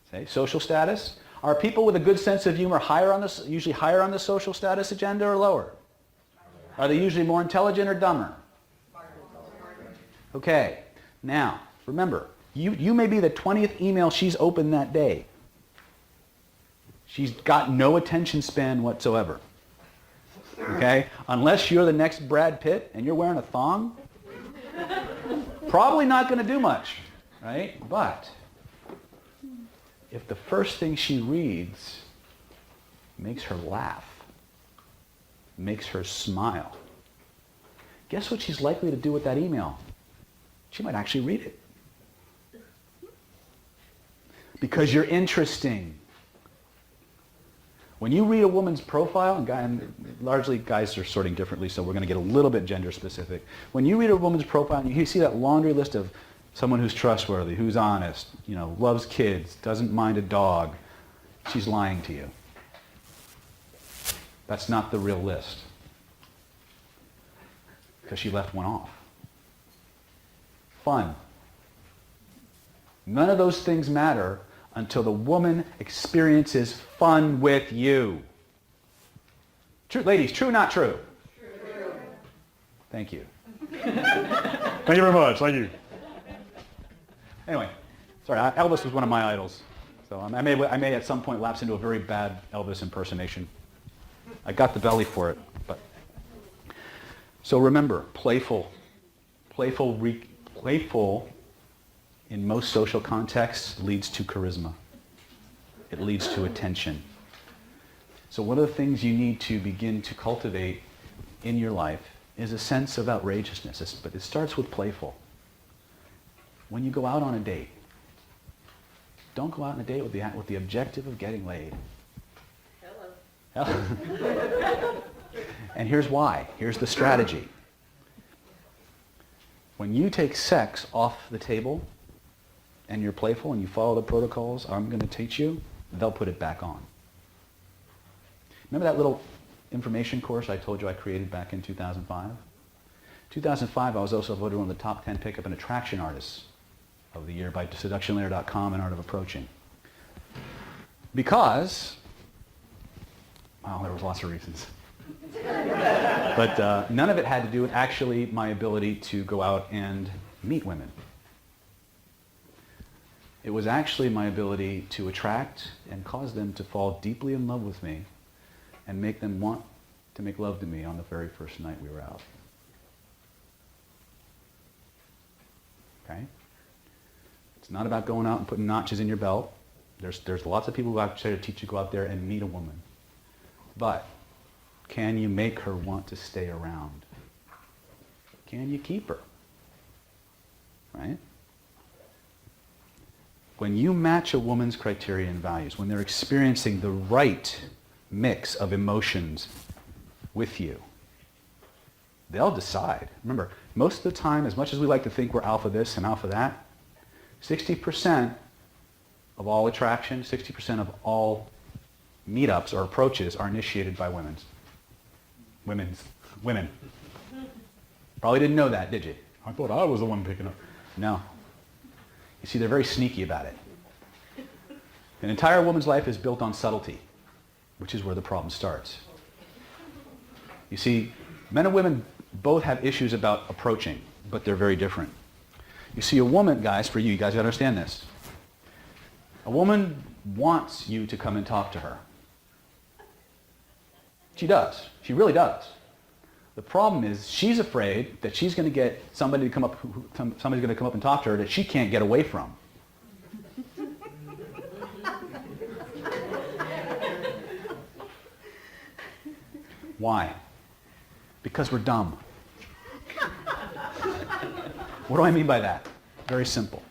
Okay, social status. Are people with a good sense of humor usually higher on the social status agenda or lower? Are they usually more intelligent or dumber? Okay, now, remember, you may be the 20th email she's opened that day. She's got no attention span whatsoever. Okay? Unless you're the next Brad Pitt and you're wearing a thong, probably not going to do much, right? But if the first thing she reads makes her laugh, makes her smile, guess what she's likely to do with that email? She might actually read it. Because you're interesting. When you read a woman's profile, and largely guys are sorting differently, so we're going to get a little bit gender specific. When you read a woman's profile and you see that laundry list of someone who's trustworthy, who's honest, loves kids, doesn't mind a dog, she's lying to you. That's not the real list. Because she left one off. Fun. None of those things matter until the woman experiences fun with you. True, ladies, true, not true? True. Thank you. Thank you very much. Thank you. Anyway, sorry, Elvis was one of my idols. So I may at some point lapse into a very bad Elvis impersonation. I got the belly for it. But so remember, playful Playful in most social contexts leads to charisma. It leads to attention. So one of the things you need to begin to cultivate in your life is a sense of outrageousness, but it starts with playful. When you go out on a date, don't go out on a date with the objective of getting laid. Hello. And here's why. Here's the strategy. When you take sex off the table and you're playful and you follow the protocols I'm going to teach you, they'll put it back on. Remember that little information course I told you I created back in 2005? 2005, I was also voted one of the top 10 pickup and attraction artists of the year by seductionlayer.com and Art of Approaching. Because, well, there was lots of reasons. But none of it had to do with actually my ability to go out and meet women. It was actually my ability to attract and cause them to fall deeply in love with me and make them want to make love to me on the very first night we were out. Okay? It's not about going out and putting notches in your belt. There's lots of people who actually try to teach you to go out there and meet a woman. But can you make her want to stay around? Can you keep her? Right? When you match a woman's criteria and values, when they're experiencing the right mix of emotions with you, they'll decide. Remember, most of the time, as much as we like to think we're alpha this and alpha that, 60% of all attraction, 60% of all meetups or approaches are initiated by women. Probably didn't know that, did you? I thought I was the one picking up. No. You see, they're very sneaky about it. An entire woman's life is built on subtlety, which is where the problem starts. You see, men and women both have issues about approaching, but they're very different. You see, a woman, guys, for you guys gotta understand this. A woman wants you to come and talk to her. She does. She really does. The problem is she's afraid that she's going to get somebody's going to come up and talk to her that she can't get away from. Why? Because we're dumb. What do I mean by that? Very simple.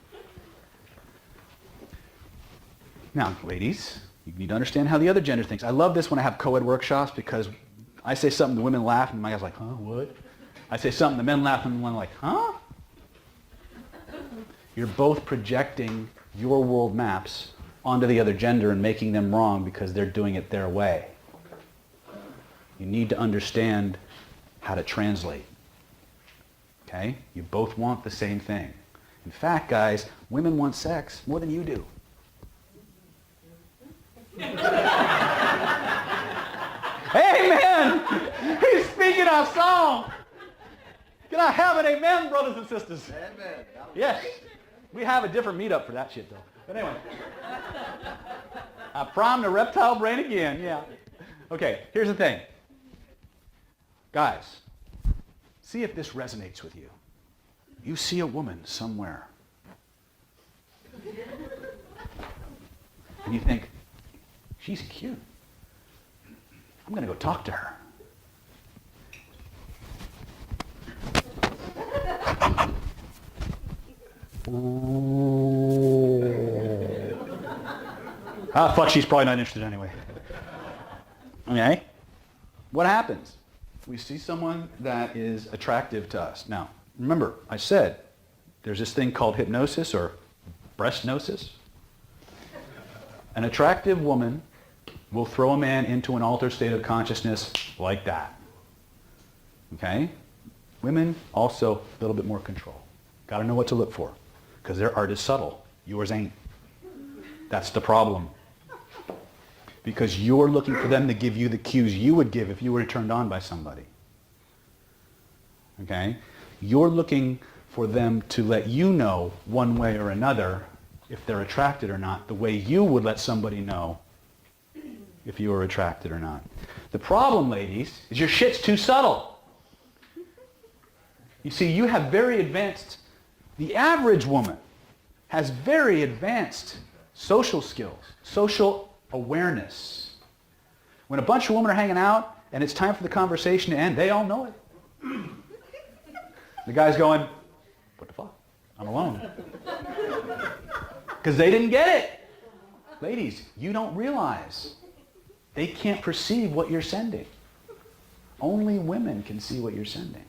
Now, ladies, you need to understand how the other gender thinks. I love this when I have co-ed workshops because I say something, the women laugh, and my guy's like, huh, what? I say something, the men laugh, and the women are like, huh? You're both projecting your world maps onto the other gender and making them wrong because they're doing it their way. You need to understand how to translate. Okay? You both want the same thing. In fact, guys, women want sex more than you do. Amen! He's speaking our song. Can I have an amen, brothers and sisters? Amen. Yes. We have a different meetup for that shit, though. But anyway. I primed the reptile brain again, yeah. Okay, here's the thing. Guys, see if this resonates with you. You see a woman somewhere. And you think, she's cute. I'm going to go talk to her. Ah, fuck, she's probably not interested anyway. Okay? What happens? We see someone that is attractive to us. Now, remember, I said there's this thing called hypnosis or breastnosis. An attractive woman will throw a man into an altered state of consciousness like that. Okay? Women also a little bit more control. Got to know what to look for because their art is subtle. Yours ain't. That's the problem. Because you're looking for them to give you the cues you would give if you were turned on by somebody. Okay? You're looking for them to let you know one way or another if they're attracted or not, the way you would let somebody know if you were attracted or not. The problem, ladies, is your shit's too subtle. You see, you have very advanced, the average woman has very advanced social skills, social awareness. When a bunch of women are hanging out and it's time for the conversation to end, they all know it. The guy's going, what the fuck? I'm alone. Because they didn't get it. Ladies, you don't realize they can't perceive what you're sending. Only women can see what you're sending,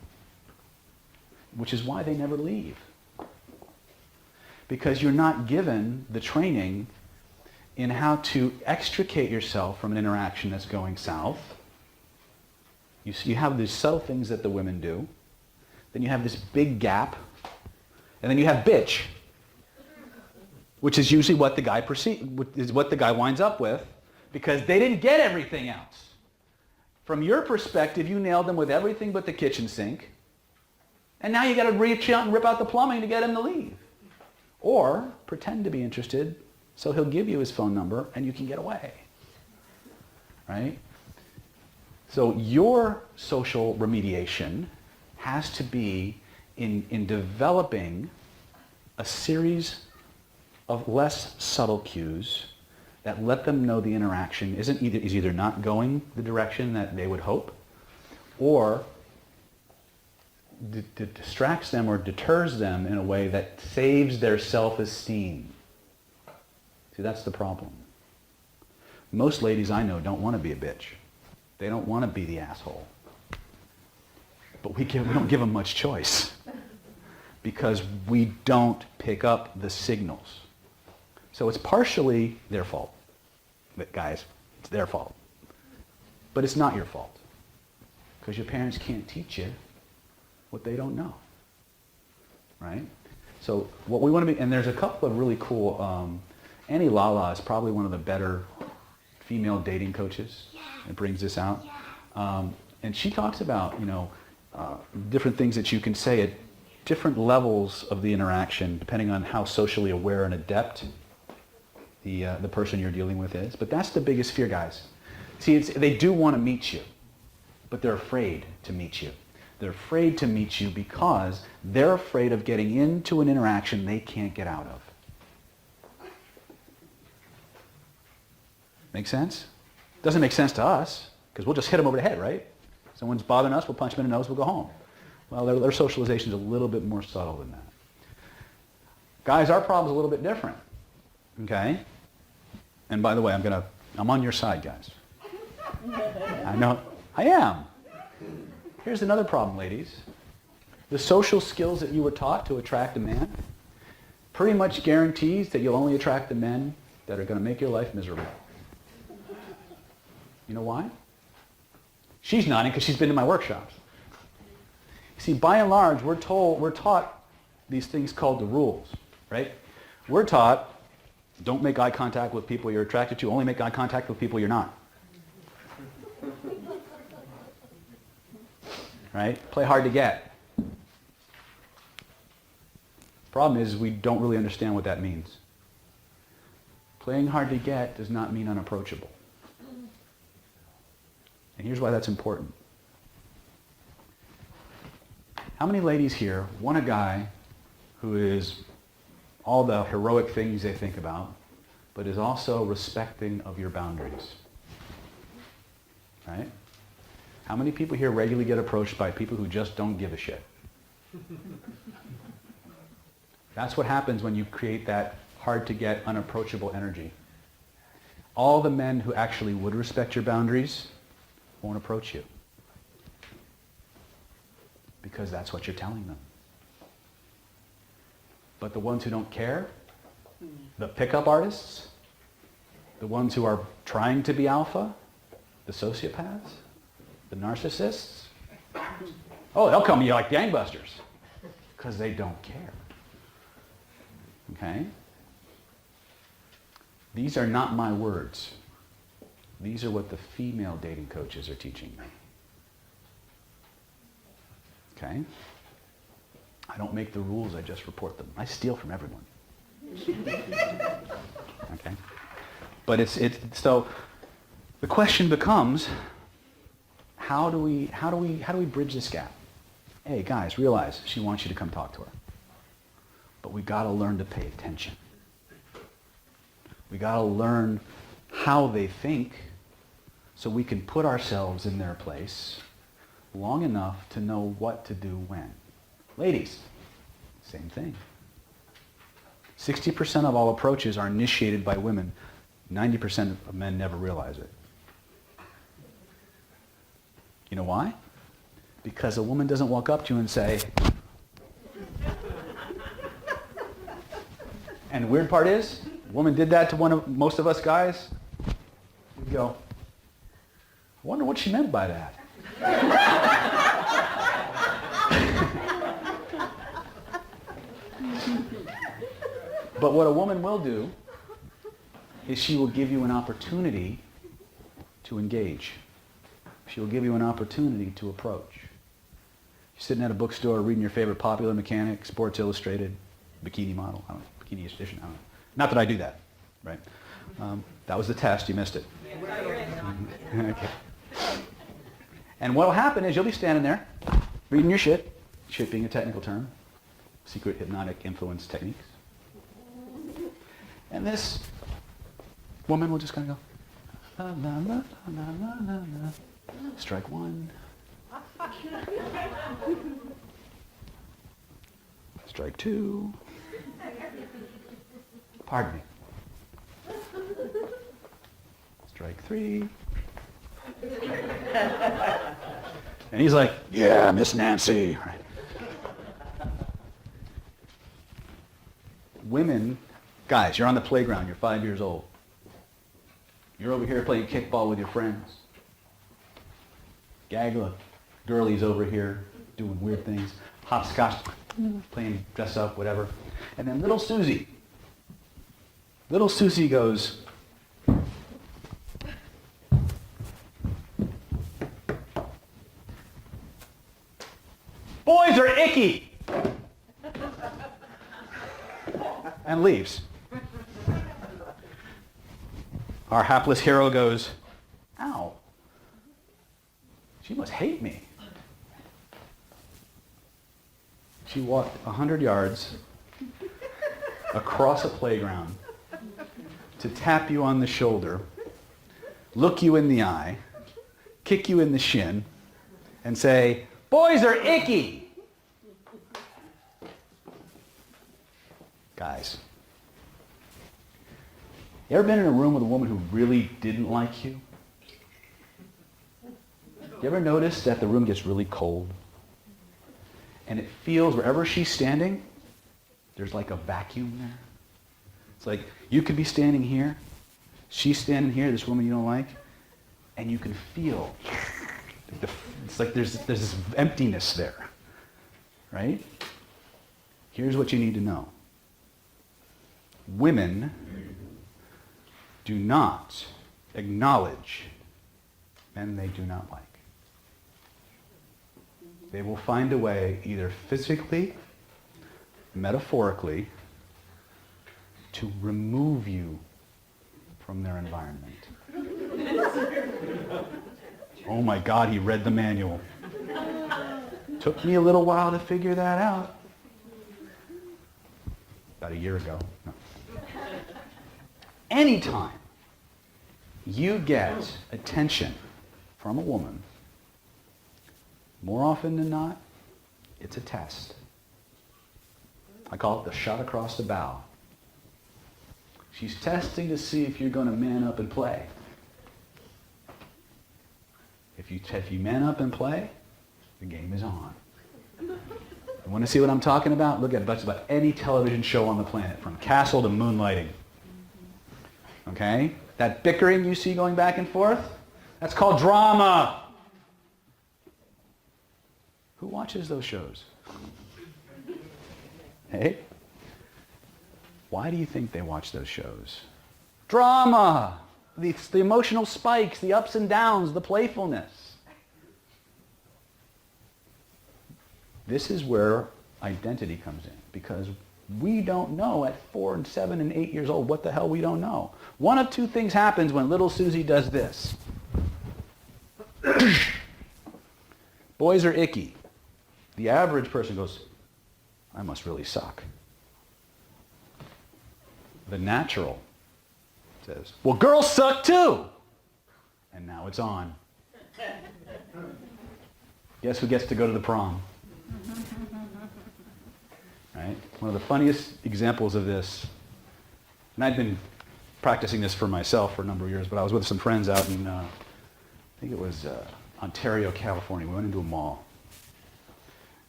which is why they never leave. Because you're not given the training in how to extricate yourself from an interaction that's going south. You have these subtle things that the women do. Then you have this big gap. And then you have bitch, which is usually what the guy is what the guy winds up with, because they didn't get everything else. From your perspective, you nailed them with everything but the kitchen sink. And now you got to reach out and rip out the plumbing to get him to leave. Or pretend to be interested, so he'll give you his phone number and you can get away. Right? So your social remediation has to be in developing a series of less subtle cues that let them know the interaction is either not going the direction that they would hope, or distracts them or deters them in a way that saves their self-esteem. See, that's the problem. Most ladies I know don't want to be a bitch. They don't want to be the asshole. But we don't give them much choice because we don't pick up the signals. So it's partially their fault. But guys, it's their fault. But it's not your fault because your parents can't teach you what they don't know. Right? So what we want to be, and there's a couple of really cool, Annie Lala is probably one of the better female dating coaches. It brings this out. And she talks about, different things that you can say at different levels of the interaction, depending on how socially aware and adept the person you're dealing with is. But that's the biggest fear, guys. See, they do want to meet you, but they're afraid to meet you. They're afraid to meet you because they're afraid of getting into an interaction they can't get out of. Make sense? Doesn't make sense to us, because we'll just hit them over the head, right? Someone's bothering us, we'll punch them in the nose, we'll go home. Well, their socialization is a little bit more subtle than that. Guys, our problem's a little bit different. Okay? And by the way, I'm on your side, guys. I know, I am. Here's another problem, ladies. The social skills that you were taught to attract a man pretty much guarantees that you'll only attract the men that are going to make your life miserable. You know why? She's nodding because she's been to my workshops. See, by and large, we're taught these things called the rules, right? We're taught, don't make eye contact with people you're attracted to, only make eye contact with people you're not. Right? Play hard to get. Problem is, we don't really understand what that means. Playing hard to get does not mean unapproachable. And here's why that's important. How many ladies here want a guy who is all the heroic things they think about, but is also respecting of your boundaries? Right? How many people here regularly get approached by people who just don't give a shit? That's what happens when you create that hard-to-get, unapproachable energy. All the men who actually would respect your boundaries won't approach you. Because that's what you're telling them. But the ones who don't care, the pickup artists, the ones who are trying to be alpha, the sociopaths, the narcissists, oh, they'll come to you like gangbusters because they don't care. Okay? These are not my words. These are what the female dating coaches are teaching me. Okay? I don't make the rules, I just report them. I steal from everyone. Okay? But so the question becomes, how do we bridge this gap? Hey, guys, realize she wants you to come talk to her. But we got to learn to pay attention. We got to learn how they think so we can put ourselves in their place long enough to know what to do when. Ladies, same thing. 60% of all approaches are initiated by women. 90% of men never realize it. You know why? Because a woman doesn't walk up to you and say, and the weird part is, a woman did that to most of us guys, we'd go, I wonder what she meant by that. But what a woman will do is she will give you an opportunity to engage. She will give you an opportunity to approach. You're sitting at a bookstore reading your favorite Popular Mechanic, Sports Illustrated, bikini model, I don't know, bikini edition, I don't know. Not that I do that, right? That was the test, you missed it. Okay. And what will happen is you'll be standing there reading your shit being a technical term, secret hypnotic influence techniques. And this woman will just kind of go, la, la, la, la, la, la, la. Strike one. Strike two. Pardon me. Strike three. And he's like, yeah, Miss Nancy. Right. Women, guys, you're on the playground, you're 5 years old. You're over here playing kickball with your friends. Gagla, girlies over here doing weird things. Hopscotch, playing dress up, whatever. And then little Susie goes, boys are icky! And leaves. Our hapless hero goes, ow, she must hate me. She walked 100 yards across a playground to tap you on the shoulder, look you in the eye, kick you in the shin, and say, boys are icky! Guys, you ever been in a room with a woman who really didn't like you? You ever notice that the room gets really cold? And it feels, wherever she's standing, there's like a vacuum there. It's like, you could be standing here, she's standing here, this woman you don't like, and you can feel, it's like there's this emptiness there, right? Here's what you need to know. Women do not acknowledge men they do not like. They will find a way, either physically, metaphorically, to remove you from their environment. Oh my God, he read the manual. Took me a little while to figure that out. About a year ago. No. Anytime you get attention from a woman, more often than not, it's a test. I call it the shot across the bow. She's testing to see if you're going to man up and play. If you man up and play, the game is on. You want to see what I'm talking about? Look at just about any television show on the planet, from Castle to Moonlighting. Okay? That bickering you see going back and forth, that's called drama. Who watches those shows? Hey? Why do you think they watch those shows? Drama! The emotional spikes, the ups and downs, the playfulness. This is where identity comes in, because we don't know at 4 and 7 and 8 years old what the hell we don't know. One of two things happens when little Susie does this. Boys are icky. The average person goes, I must really suck. The natural says, well, girls suck too. And now it's on. Guess who gets to go to the prom? Right? One of the funniest examples of this, and I'd been practicing this for myself for a number of years, but I was with some friends out in, I think it was Ontario, California. We went into a mall.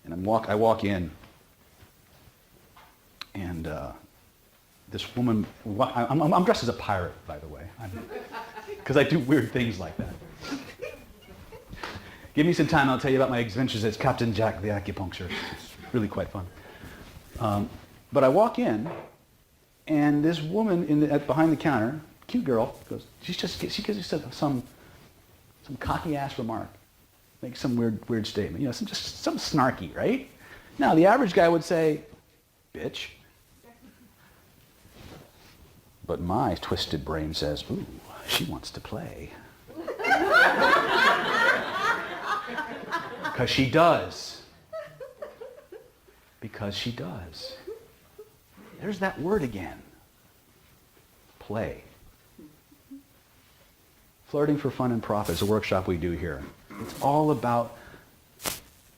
And I walk in, and this woman, I'm dressed as a pirate, by the way, because I do weird things like that. Give me some time, I'll tell you about my adventures as Captain Jack the Acupuncturist. It's really quite fun. But I walk in, and this woman behind the counter, cute girl, goes. She gives some cocky ass remark, makes some weird statement, some snarky, right? Now the average guy would say, "Bitch," but my twisted brain says, "Ooh, she wants to play," because she does. Because she does. There's that word again. Play. Flirting for Fun and Profit is a workshop we do here. It's all about,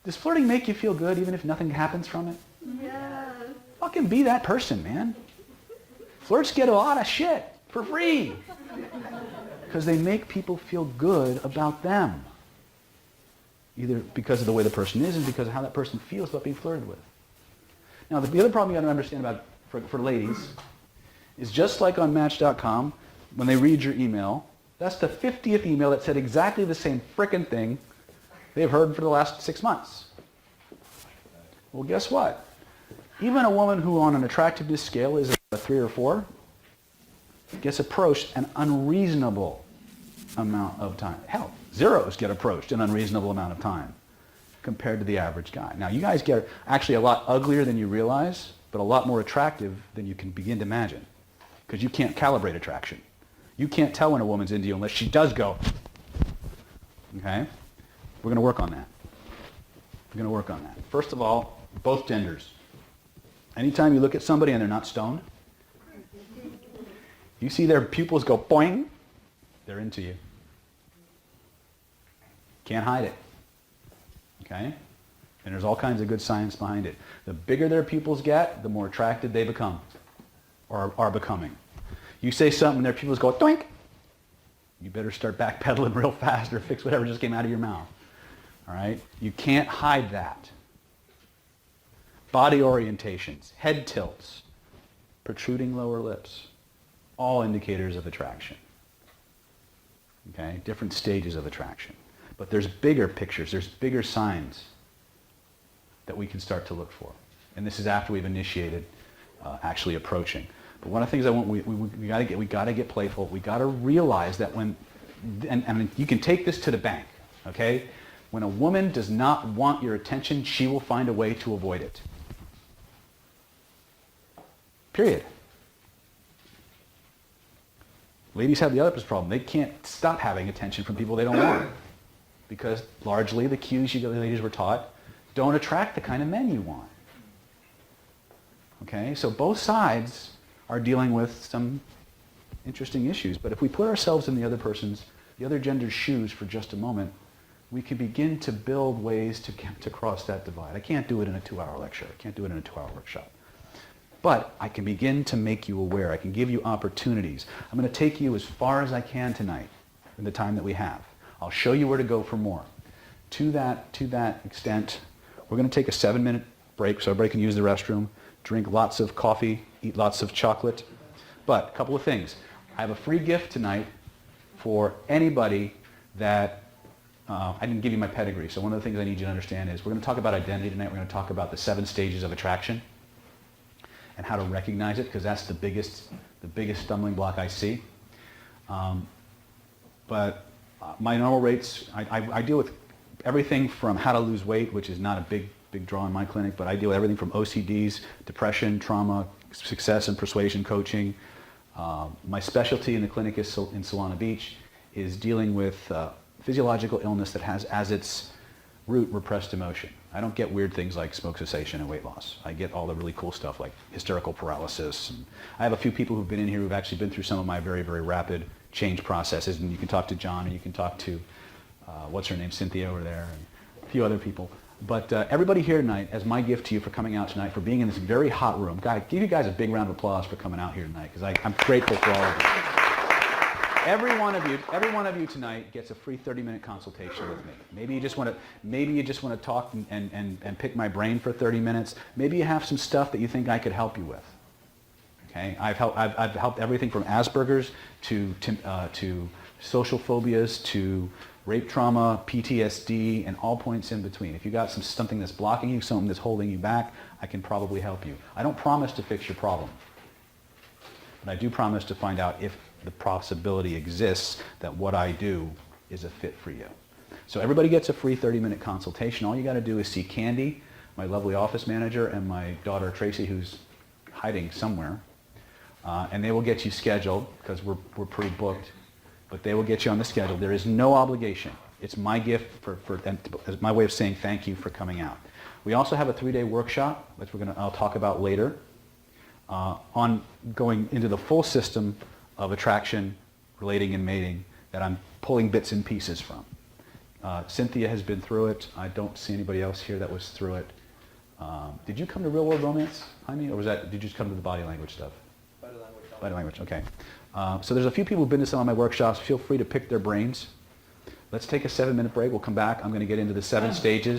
does flirting make you feel good even if nothing happens from it? Yes. Fucking be that person, man. Flirts get a lot of shit for free. Because they make people feel good about them. Either because of the way the person is and because of how that person feels about being flirted with. Now, the other problem you got to understand about for ladies is just like on Match.com, when they read your email, that's the 50th email that said exactly the same frickin' thing they've heard for the last 6 months. Well, guess what? Even a woman who on an attractiveness scale is a 3 or 4 gets approached an unreasonable amount of time. Hell, zeros get approached an unreasonable amount of time compared to the average guy. Now, you guys get actually a lot uglier than you realize, but a lot more attractive than you can begin to imagine, because you can't calibrate attraction. You can't tell when a woman's into you unless she does go. Okay? We're going to work on that. We're going to work on that. First of all, both genders. Anytime you look at somebody and they're not stoned, you see their pupils go boing, they're into you. Can't hide it. Okay? And there's all kinds of good science behind it. The bigger their pupils get, the more attracted they become, or are becoming. You say something and their pupils go doink, you better start backpedaling real fast or fix whatever just came out of your mouth. All right? You can't hide that. Body orientations, head tilts, protruding lower lips, all indicators of attraction. Okay? Different stages of attraction. But there's bigger pictures, there's bigger signs that we can start to look for. And this is after we've initiated actually approaching. But one of the things I want, we got to get playful. We got to realize that when, and you can take this to the bank, okay? When a woman does not want your attention, she will find a way to avoid it. Period. Ladies have the other problem. They can't stop having attention from people they don't want. Because largely the cues you ladies were taught don't attract the kind of men you want. Okay? So both sides are dealing with some interesting issues. But if we put ourselves in the other gender's shoes for just a moment, we can begin to build ways to cross that divide. I can't do it in a 2-hour lecture. I can't do it in a 2-hour workshop. But I can begin to make you aware. I can give you opportunities. I'm going to take you as far as I can tonight in the time that we have. I'll show you where to go for more. To that extent, we're going to take a 7-minute break so everybody can use the restroom, drink lots of coffee, eat lots of chocolate. But a couple of things. I have a free gift tonight for anybody that, I didn't give you my pedigree, so one of the things I need you to understand is we're going to talk about identity tonight. We're going to talk about the 7 stages of attraction and how to recognize it, because that's the biggest stumbling block I see. But my normal rates, I deal with everything from how to lose weight, which is not a big draw in my clinic, but I deal with everything from OCDs, depression, trauma, success and persuasion coaching. My specialty in the clinic in Solana Beach is dealing with physiological illness that has as its root repressed emotion. I don't get weird things like smoke cessation and weight loss. I get all the really cool stuff like hysterical paralysis. And I have a few people who've been in here who've actually been through some of my very, very rapid change processes. And you can talk to John, and you can talk to, what's her name, Cynthia over there, and a few other people. But everybody here tonight, as my gift to you for coming out tonight, for being in this very hot room, give you guys a big round of applause for coming out here tonight, because I'm grateful for all of you. Every one of you tonight gets a free 30-minute consultation with me. Maybe you just want to talk and pick my brain for 30 minutes. Maybe you have some stuff that you think I could help you with. Okay, I've helped everything from Asperger's to social phobias to rape trauma, PTSD, and all points in between. If you got something that's blocking you, something that's holding you back, I can probably help you. I don't promise to fix your problem, but I do promise to find out if the possibility exists that what I do is a fit for you. So everybody gets a free 30-minute consultation. All you got to do is see Candy, my lovely office manager, and my daughter Tracy, who's hiding somewhere, and they will get you scheduled, because we're pretty booked, but they will get you on the schedule. There is no obligation. It's my gift and my way of saying thank you for coming out. We also have a 3-day workshop, which I'll talk about later, on going into the full system of attraction, relating, and mating that I'm pulling bits and pieces from. Cynthia has been through it. I don't see anybody else here that was through it. Did you come to Real World Romance, Jaime, or did you just come to the body language stuff? Body language, okay. So there's a few people who've been to some of my workshops. Feel free to pick their brains. Let's take a 7-minute break. We'll come back. I'm going to get into the 7 stages.